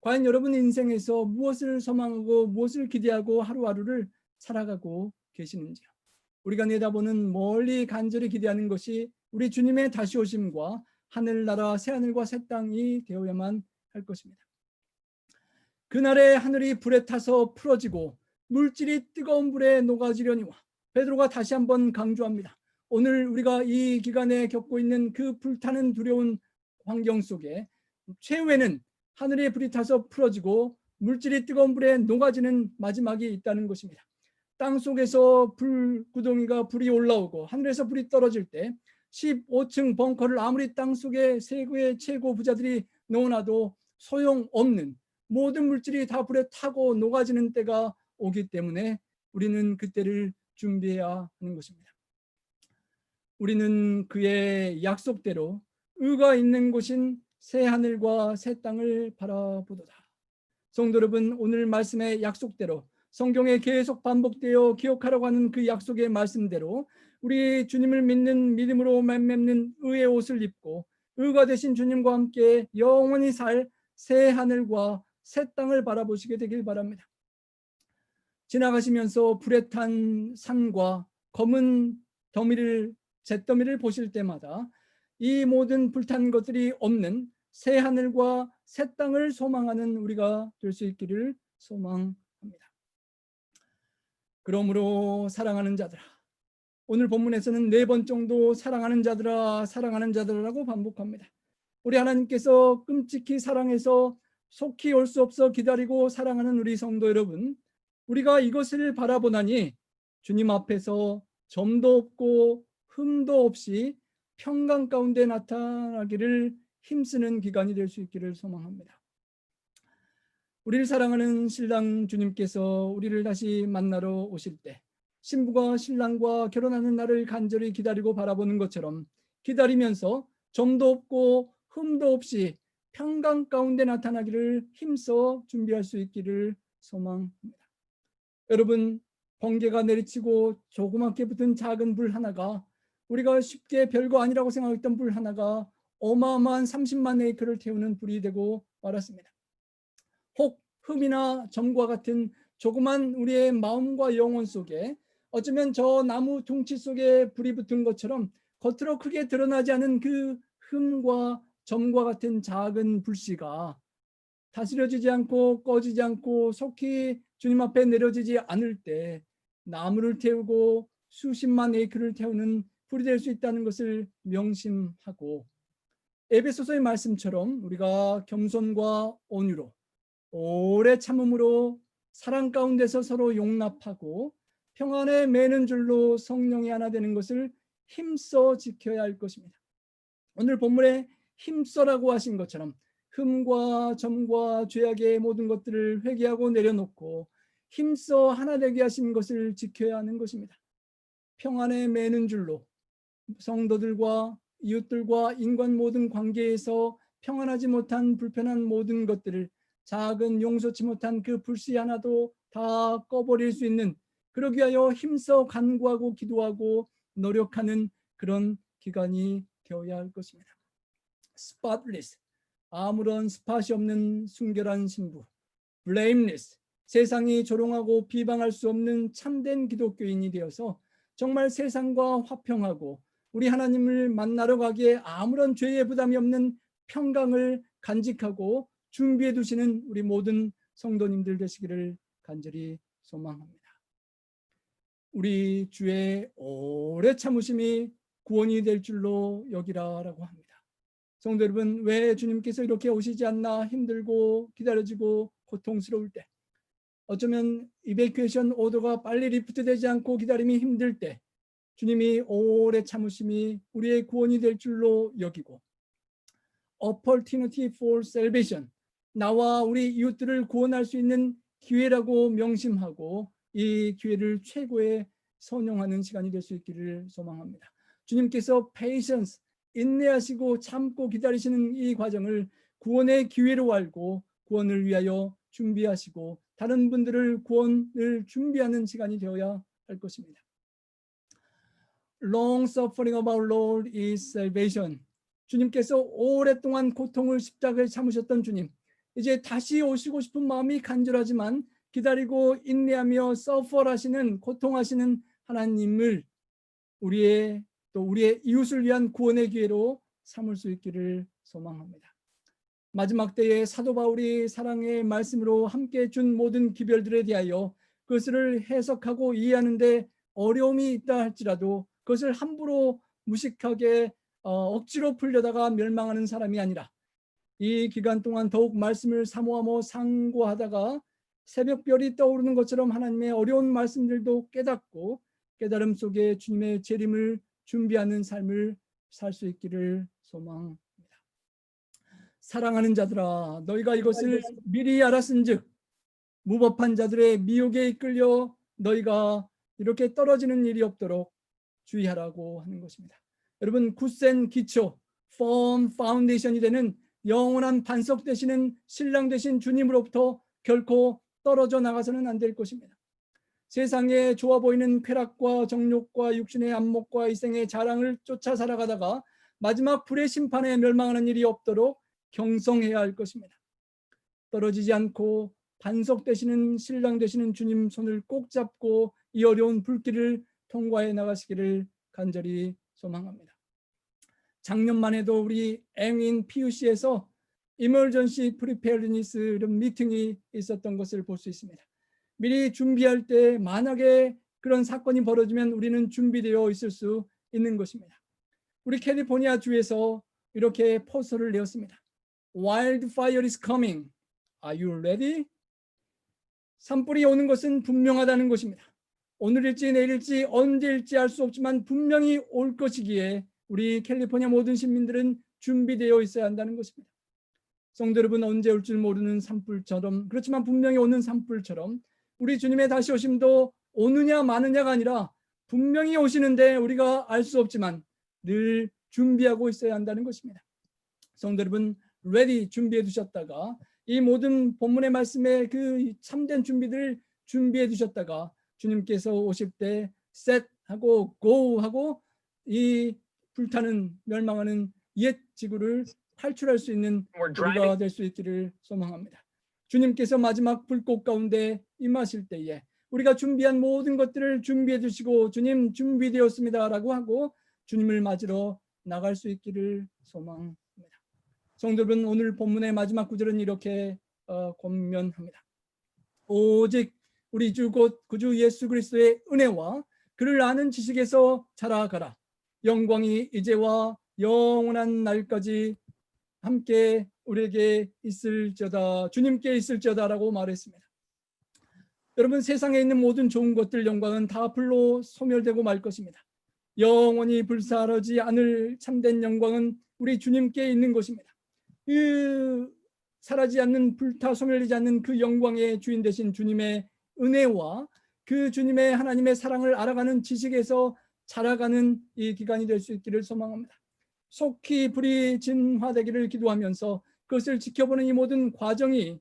D: 과연 여러분 인생에서 무엇을 소망하고 무엇을 기대하고 하루하루를 살아가고 계시는지요? 우리가 내다보는 멀리 간절히 기대하는 것이 우리 주님의 다시 오심과 하늘나라 새하늘과 새 땅이 되어야만 할 것입니다. 그날에 하늘이 불에 타서 풀어지고 물질이 뜨거운 불에 녹아지려니와, 베드로가 다시 한번 강조합니다. 오늘 우리가 이 기간에 겪고 있는 그 불타는 두려운 환경 속에 최후에는 하늘에 불이 타서 풀어지고 물질이 뜨거운 불에 녹아지는 마지막이 있다는 것입니다. 땅 속에서 불구덩이가 불이 올라오고 하늘에서 불이 떨어질 때 15층 벙커를 아무리 땅 속에 세계의 최고 부자들이 넣어놔도 소용없는, 모든 물질이 다 불에 타고 녹아지는 때가 오기 때문에 우리는 그때를 준비해야 하는 것입니다. 우리는 그의 약속대로 의가 있는 곳인 새 하늘과 새 땅을 바라보도다. 성도 여러분, 오늘 말씀의 약속대로, 성경에 계속 반복되어 기억하라고 하는 그 약속의 말씀대로 우리 주님을 믿는 믿음으로 맺는 의의 옷을 입고 의가 되신 주님과 함께 영원히 살 새 하늘과 새 땅을 바라보시게 되길 바랍니다. 지나가시면서 불에 탄 산과 검은 잿더미를 보실 때마다 이 모든 불탄 것들이 없는 새 하늘과 새 땅을 소망하는 우리가 될 수 있기를 소망합니다. 그러므로 사랑하는 자들아, 오늘 본문에서는 4번 정도 사랑하는 자들아, 사랑하는 자들아라고 반복합니다. 우리 하나님께서 끔찍히 사랑해서 속히 올 수 없어 기다리고 사랑하는 우리 성도 여러분, 우리가 이것을 바라보나니 주님 앞에서 점도 없고 흠도 없이 평강 가운데 나타나기를 힘쓰는 기간이 될 수 있기를 소망합니다. 우리를 사랑하는 신랑 주님께서 우리를 다시 만나러 오실 때 신부가 신랑과 결혼하는 날을 간절히 기다리고 바라보는 것처럼 기다리면서 점도 없고 흠도 없이 평강 가운데 나타나기를 힘써 준비할 수 있기를 소망합니다. 여러분, 번개가 내리치고 조그맣게 붙은 작은 불 하나가, 우리가 쉽게 별거 아니라고 생각했던 불 하나가 어마어마한 30만 에이크를 태우는 불이 되고 말았습니다. 혹 흠이나 점과 같은 조그만 우리의 마음과 영혼 속에 어쩌면 저 나무 둥치 속에 불이 붙은 것처럼 겉으로 크게 드러나지 않은 그 흠과 점과 같은 작은 불씨가 다스려지지 않고 꺼지지 않고 속히 주님 앞에 내려지지 않을 때 나무를 태우고 수십만 에이크를 태우는 불이 될 수 있다는 것을 명심하고, 에베소서의 말씀처럼 우리가 겸손과 온유로 오래 참음으로 사랑 가운데서 서로 용납하고 평안에 매는 줄로 성령이 하나 되는 것을 힘써 지켜야 할 것입니다. 오늘 본문에 힘써라고 하신 것처럼 흠과 점과 죄악의 모든 것들을 회개하고 내려놓고 힘써 하나 되게 하신 것을 지켜야 하는 것입니다. 평안에 매는 줄로 성도들과 이웃들과 인간 모든 관계에서 평안하지 못한 불편한 모든 것들을 작은 용서치 못한 그 불씨 하나도 다 꺼버릴 수 있는, 그러기 위하여 힘써 간구하고 기도하고 노력하는 그런 기간이 되어야 할 것입니다. spotless, 아무런 스팟이 없는 순결한 신부, blameless, 세상이 조롱하고 비방할 수 없는 참된 기독교인이 되어서 정말 세상과 화평하고 우리 하나님을 만나러 가기에 아무런 죄의 부담이 없는 평강을 간직하고 준비해 두시는 우리 모든 성도님들 되시기를 간절히 소망합니다. 우리 주의 오래 참으심이 구원이 될 줄로 여기라라고 합니다. 성도 여러분, 왜 주님께서 이렇게 오시지 않나 힘들고 기다려지고 고통스러울 때, 어쩌면 이베큐에이션 오더가 빨리 리프트되지 않고 기다림이 힘들 때 주님이 오래 참으심이 우리의 구원이 될 줄로 여기고, opportunity for salvation, 나와 우리 이웃들을 구원할 수 있는 기회라고 명심하고 이 기회를 최고의 선용하는 시간이 될 수 있기를 소망합니다. 주님께서 patience, 인내하시고 참고 기다리시는 이 과정을 구원의 기회로 알고 구원을 위하여 준비하시고 다른 분들을 구원을 준비하는 시간이 되어야 할 것입니다. Long suffering of our Lord is salvation. 주님께서 오랫동안 고통을 십자가에 참으셨던 주님, 이제 다시 오시고 싶은 마음이 간절하지만 기다리고 인내하며 서퍼하시는, 고통하시는 하나님을 우리의 이웃을 위한 구원의 기회로 삼을 수 있기를 소망합니다. 마지막 때에 사도 바울이 사랑의 말씀으로 함께 준 모든 기별들에 대하여 그것을 해석하고 이해하는 데 어려움이 있다 할지라도 그것을 함부로 무식하게 억지로 풀려다가 멸망하는 사람이 아니라 이 기간 동안 더욱 말씀을 사모하며 상고하다가 새벽별이 떠오르는 것처럼 하나님의 어려운 말씀들도 깨닫고 깨달음 속에 주님의 재림을 준비하는 삶을 살 수 있기를 소망합니다. 사랑하는 자들아, 너희가 이것을 미리 알았은즉 무법한 자들의 미혹에 이끌려 너희가 이렇게 떨어지는 일이 없도록 주의하라고 하는 것입니다. 여러분, 굳센 기초, firm foundation이 되는 영원한 반석 되시는 신랑 되신 주님으로부터 결코 떨어져 나가서는 안 될 것입니다. 세상에 좋아 보이는 쾌락과 정욕과 육신의 안목과 이생의 자랑을 쫓아 살아가다가 마지막 불의 심판에 멸망하는 일이 없도록 경성해야 할 것입니다. 떨어지지 않고 반석 되시는 신랑 되시는 주님 손을 꼭 잡고 이 어려운 불길을 통과해 나가시기를 간절히 소망합니다. 작년만 해도 우리 앵인 PUC에서 Emergency Preparedness 미팅이 있었던 것을 볼 수 있습니다. 미리 준비할 때 만약에 그런 사건이 벌어지면 우리는 준비되어 있을 수 있는 것입니다. 우리 캘리포니아 주에서 이렇게 포스터를 내었습니다. Wildfire is coming. Are you ready? 산불이 오는 것은 분명하다는 것입니다. 오늘일지 내일일지 언제일지 알 수 없지만 분명히 올 것이기에 우리 캘리포니아 모든 시민들은 준비되어 있어야 한다는 것입니다. 성도 여러분, 언제 올 줄 모르는 산불처럼, 그렇지만 분명히 오는 산불처럼 우리 주님의 다시 오심도 오느냐 마느냐가 아니라 분명히 오시는데 우리가 알 수 없지만 늘 준비하고 있어야 한다는 것입니다. 성도 여러분, ready 준비해 두셨다가 이 모든 본문의 말씀에 그 참된 준비들을 준비해 두셨다가 주님께서 오실 때 set 하고 go 하고 이 불타는 멸망하는 옛 지구를 탈출할 수 있는 우리가 될 수 있기를 소망합니다. 주님께서 마지막 불꽃 가운데 임하실 때에 우리가 준비한 모든 것들을 준비해 주시고 주님 준비되었습니다 라고 하고 주님을 맞으러 나갈 수 있기를 소망합니다. 성도 여러분, 오늘 본문의 마지막 구절은 이렇게 권면합니다. 오직 우리 주 곧 구주 예수 그리스도의 은혜와 그를 아는 지식에서 자라가라. 영광이 이제와 영원한 날까지 함께 우리에게 있을지어다. 주님께 있을지어다 라고 말했습니다. 여러분, 세상에 있는 모든 좋은 것들, 영광은 다 불로 소멸되고 말 것입니다. 영원히 불사르지 않을 참된 영광은 우리 주님께 있는 것입니다. 그 사라지지 않는, 불타 소멸되지 않는 그 영광의 주인 되신 주님의 은혜와 그 주님의 하나님의 사랑을 알아가는 지식에서 자라가는 이 기간이 될 수 있기를 소망합니다. 속히 불이 진화되기를 기도하면서 그것을 지켜보는 이 모든 과정이,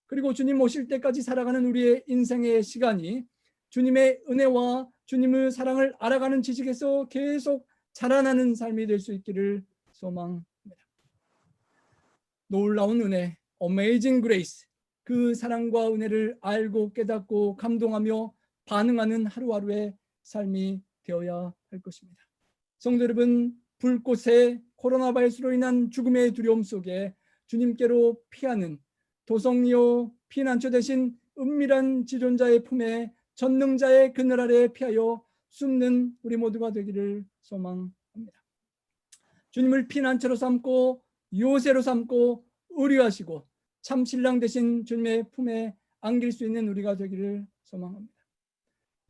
D: 그리고 주님 오실 때까지 살아가는 우리의 인생의 시간이 주님의 은혜와 주님의 사랑을 알아가는 지식에서 계속 자라나는 삶이 될 수 있기를 소망합니다. 놀라운 은혜, Amazing Grace, 그 사랑과 은혜를 알고 깨닫고 감동하며 반응하는 하루하루의 삶이 되어야 할 것입니다. 성도 여러분, 불꽃의 코로나 바이러스로 인한 죽음의 두려움 속에 주님께로 피하는 도성리오 피난처 대신 은밀한 지존자의 품에 전능자의 그늘 아래 피하여 숨는 우리 모두가 되기를 소망합니다. 주님을 피난처로 삼고 요새로 삼고 의뢰하시고 참 신랑 되신 주님의 품에 안길 수 있는 우리가 되기를 소망합니다.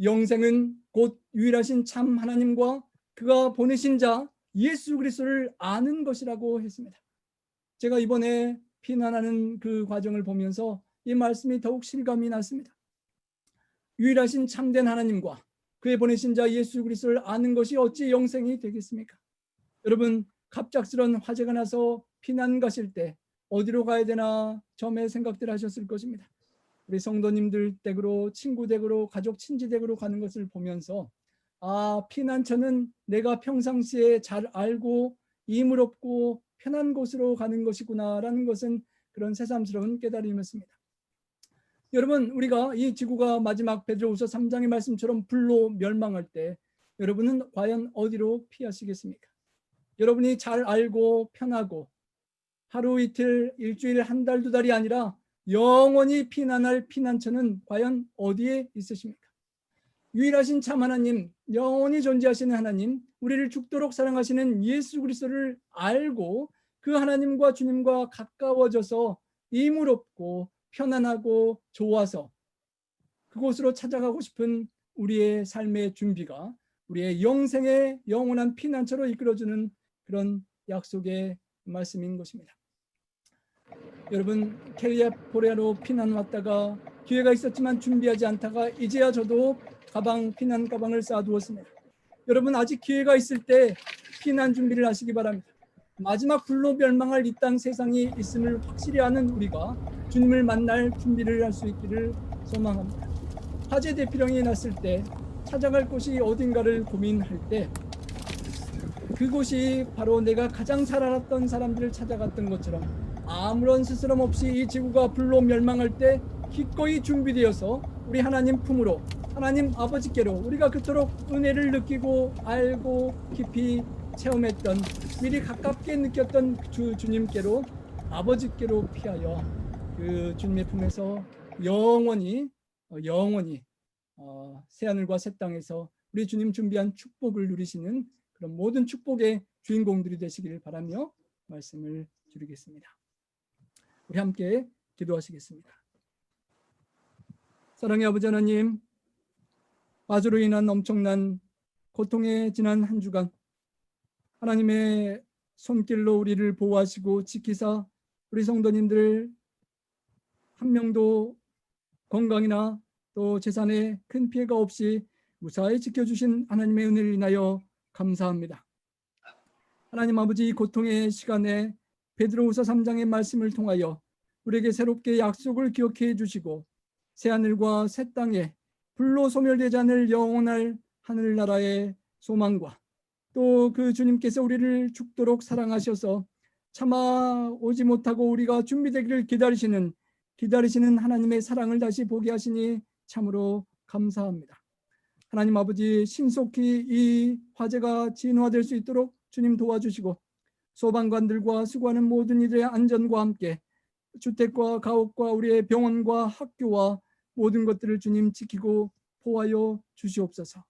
D: 영생은 곧 유일하신 참 하나님과 그가 보내신 자 예수 그리스도를 아는 것이라고 했습니다. 제가 이번에 피난하는 그 과정을 보면서 이 말씀이 더욱 실감이 났습니다. 유일하신 참된 하나님과 그의 보내신 자 예수 그리스도를 아는 것이 어찌 영생이 되겠습니까? 여러분, 갑작스런 화재가 나서 피난 가실 때 어디로 가야 되나 처음에 생각들 하셨을 것입니다. 우리 성도님들 댁으로, 친구 댁으로, 가족 친지 댁으로 가는 것을 보면서 피난처는 내가 평상시에 잘 알고 임을 없고 편한 곳으로 가는 것이구나 라는 것은 그런 새삼스러운 깨달음이었습니다. 여러분, 우리가 이 지구가 마지막 베드로후서 3장의 말씀처럼 불로 멸망할 때 여러분은 과연 어디로 피하시겠습니까? 여러분이 잘 알고 편하고 하루 이틀, 일주일, 한 달, 두 달이 아니라 영원히 피난할 피난처는 과연 어디에 있으십니까? 유일하신 참 하나님, 영원히 존재하시는 하나님, 우리를 죽도록 사랑하시는 예수 그리스도를 알고 그 하나님과 주님과 가까워져서 임을 얻고 편안하고 좋아서 그곳으로 찾아가고 싶은 우리의 삶의 준비가 우리의 영생의 영원한 피난처로 이끌어주는 그런 약속의 말씀인 것입니다. 여러분, 캘리포니아로 피난 왔다가 기회가 있었지만 준비하지 않다가 이제야 저도 피난 가방을 쌓아두었습니다. 여러분, 아직 기회가 있을 때 피난 준비를 하시기 바랍니다. 마지막 불로 멸망할 이 땅 세상이 있음을 확실히 아는 우리가 주님을 만날 준비를 할 수 있기를 소망합니다. 화재 대피령이 났을 때 찾아갈 곳이 어딘가를 고민할 때 그곳이 바로 내가 가장 잘 알았던 사람들을 찾아갔던 것처럼 아무런 스스럼 없이 이 지구가 불로 멸망할 때 기꺼이 준비되어서 우리 하나님 품으로, 하나님 아버지께로 우리가 그토록 은혜를 느끼고 알고 깊이 체험했던, 미리 가깝게 느꼈던 주님께로, 아버지께로 피하여 그 주님의 품에서 영원히 새하늘과 새 땅에서 우리 주님 준비한 축복을 누리시는 그런 모든 축복의 주인공들이 되시기를 바라며 말씀을 드리겠습니다. 우리 함께 기도하시겠습니다. 사랑의 아버지 하나님, 화재로 인한 엄청난 고통에 지난 한 주간 하나님의 손길로 우리를 보호하시고 지키사 우리 성도님들 한 명도 건강이나 또 재산에 큰 피해가 없이 무사히 지켜주신 하나님의 은혜를 인하여 감사합니다. 하나님 아버지, 이 고통의 시간에 베드로후서 3장의 말씀을 통하여 우리에게 새롭게 약속을 기억해 주시고 새하늘과 새 땅에 불로 소멸되지 않을 영원할 하늘나라의 소망과 또 그 주님께서 우리를 죽도록 사랑하셔서 차마 오지 못하고 우리가 준비되기를 기다리시는 하나님의 사랑을 다시 보게 하시니 참으로 감사합니다. 하나님 아버지, 신속히 이 화재가 진화될 수 있도록 주님 도와주시고 소방관들과 수고하는 모든 이들의 안전과 함께 주택과 가옥과 우리의 병원과 학교와 모든 것들을 주님 지키고 보호하여 주시옵소서.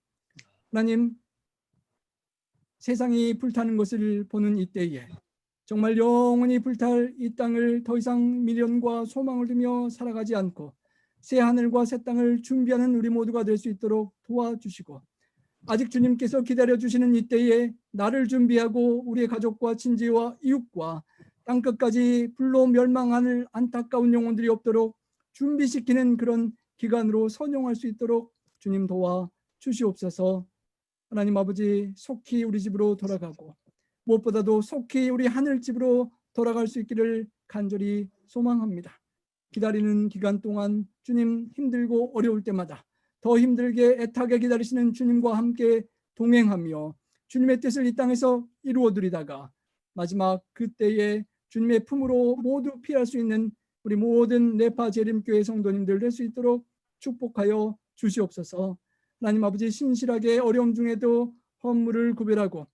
D: 하나님, 세상이 불타는 것을 보는 이때에 정말 영원히 불탈 이 땅을 더 이상 미련과 소망을 두며 살아가지 않고 새 하늘과 새 땅을 준비하는 우리 모두가 될 수 있도록 도와주시고 아직 주님께서 기다려주시는 이때에 나를 준비하고 우리의 가족과 친지와 이웃과 땅끝까지 불로 멸망하는 안타까운 영혼들이 없도록 준비시키는 그런 기간으로 선용할 수 있도록 주님 도와주시옵소서. 하나님 아버지, 속히 우리 집으로 돌아가고 무엇보다도 속히 우리 하늘집으로 돌아갈 수 있기를 간절히 소망합니다. 기다리는 기간 동안 주님, 힘들고 어려울 때마다 더 힘들게 애타게 기다리시는 주님과 함께 동행하며 주님의 뜻을 이 땅에서 이루어드리다가 마지막 그때에 주님의 품으로 모두 피할 수 있는 우리 모든 네파 재림교회 성도님들 될 수 있도록 축복하여 주시옵소서. 하나님 아버지, 신실하게 어려움 중에도 허물을 구별하고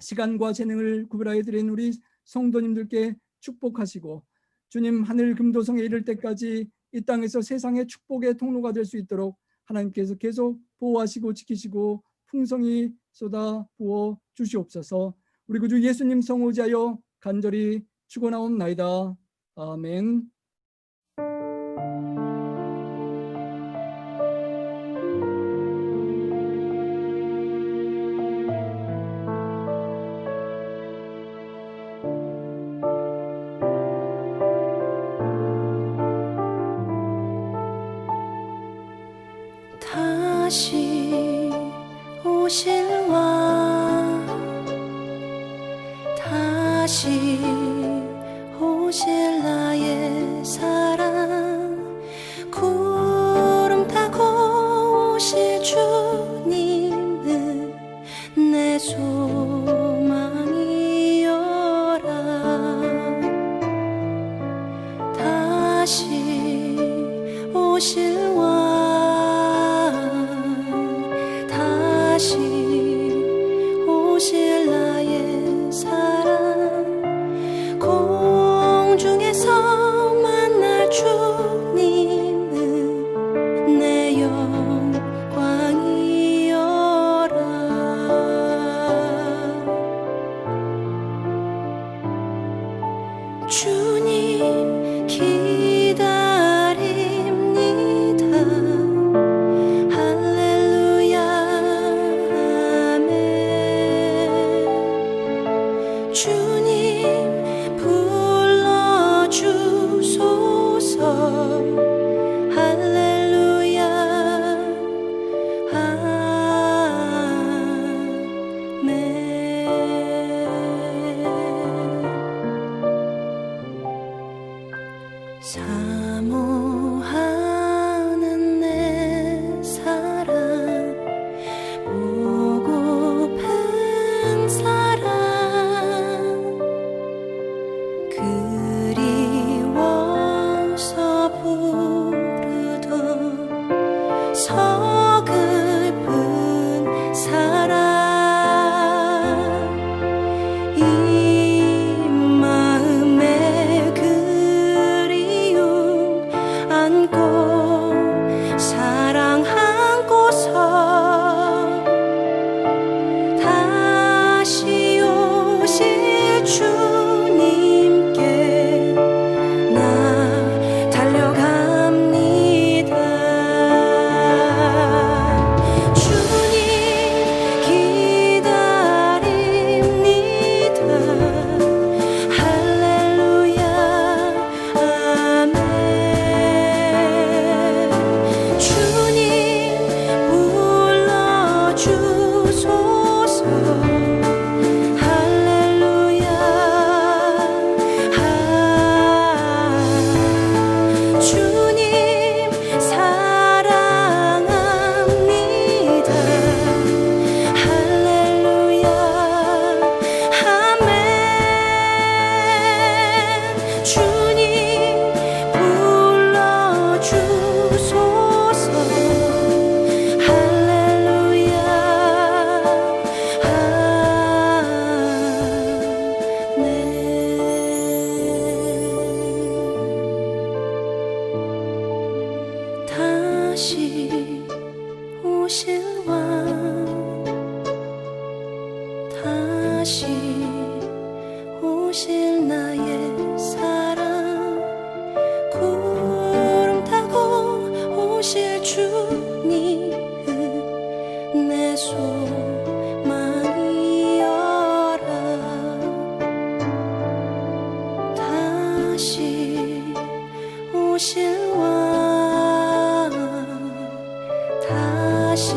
D: 시간과 재능을 구별하여 드린 우리 성도님들께 축복하시고 주님, 하늘 금도성에 이를 때까지 이 땅에서 세상의 축복의 통로가 될 수 있도록 하나님께서 계속 보호하시고 지키시고 풍성히 쏟아 부어 주시옵소서. 우리 구주 예수님 성 의지하여 간절히 축원하옵나이다. 아멘.
A: 다시 오실 왕, 다시 오실 나의 사랑, 구름 타고 오실 주님은 내 소망이여라. 다시 오실 왕, 다시 오실 나의 사랑, 공중에서 만날 주님은 내 영광이여라. 주님 기다립니다. 할렐루야, 아멘. 주님 불러주소서. 할렐루야, 아멘. 사모하는 내 사랑, 보고픈 사랑, 그리워서 부르던 서글픈 주소서. 할렐루야. 주님 사랑합니다. 할렐루야. 아멘. 주님 불러주소서. 할렐루야. 아멘. 다시 오실 왕, 다시 오실 나의 사랑, 구름 타고 오실 주님은 내 소망이여라. 다시 오실 왕, 다시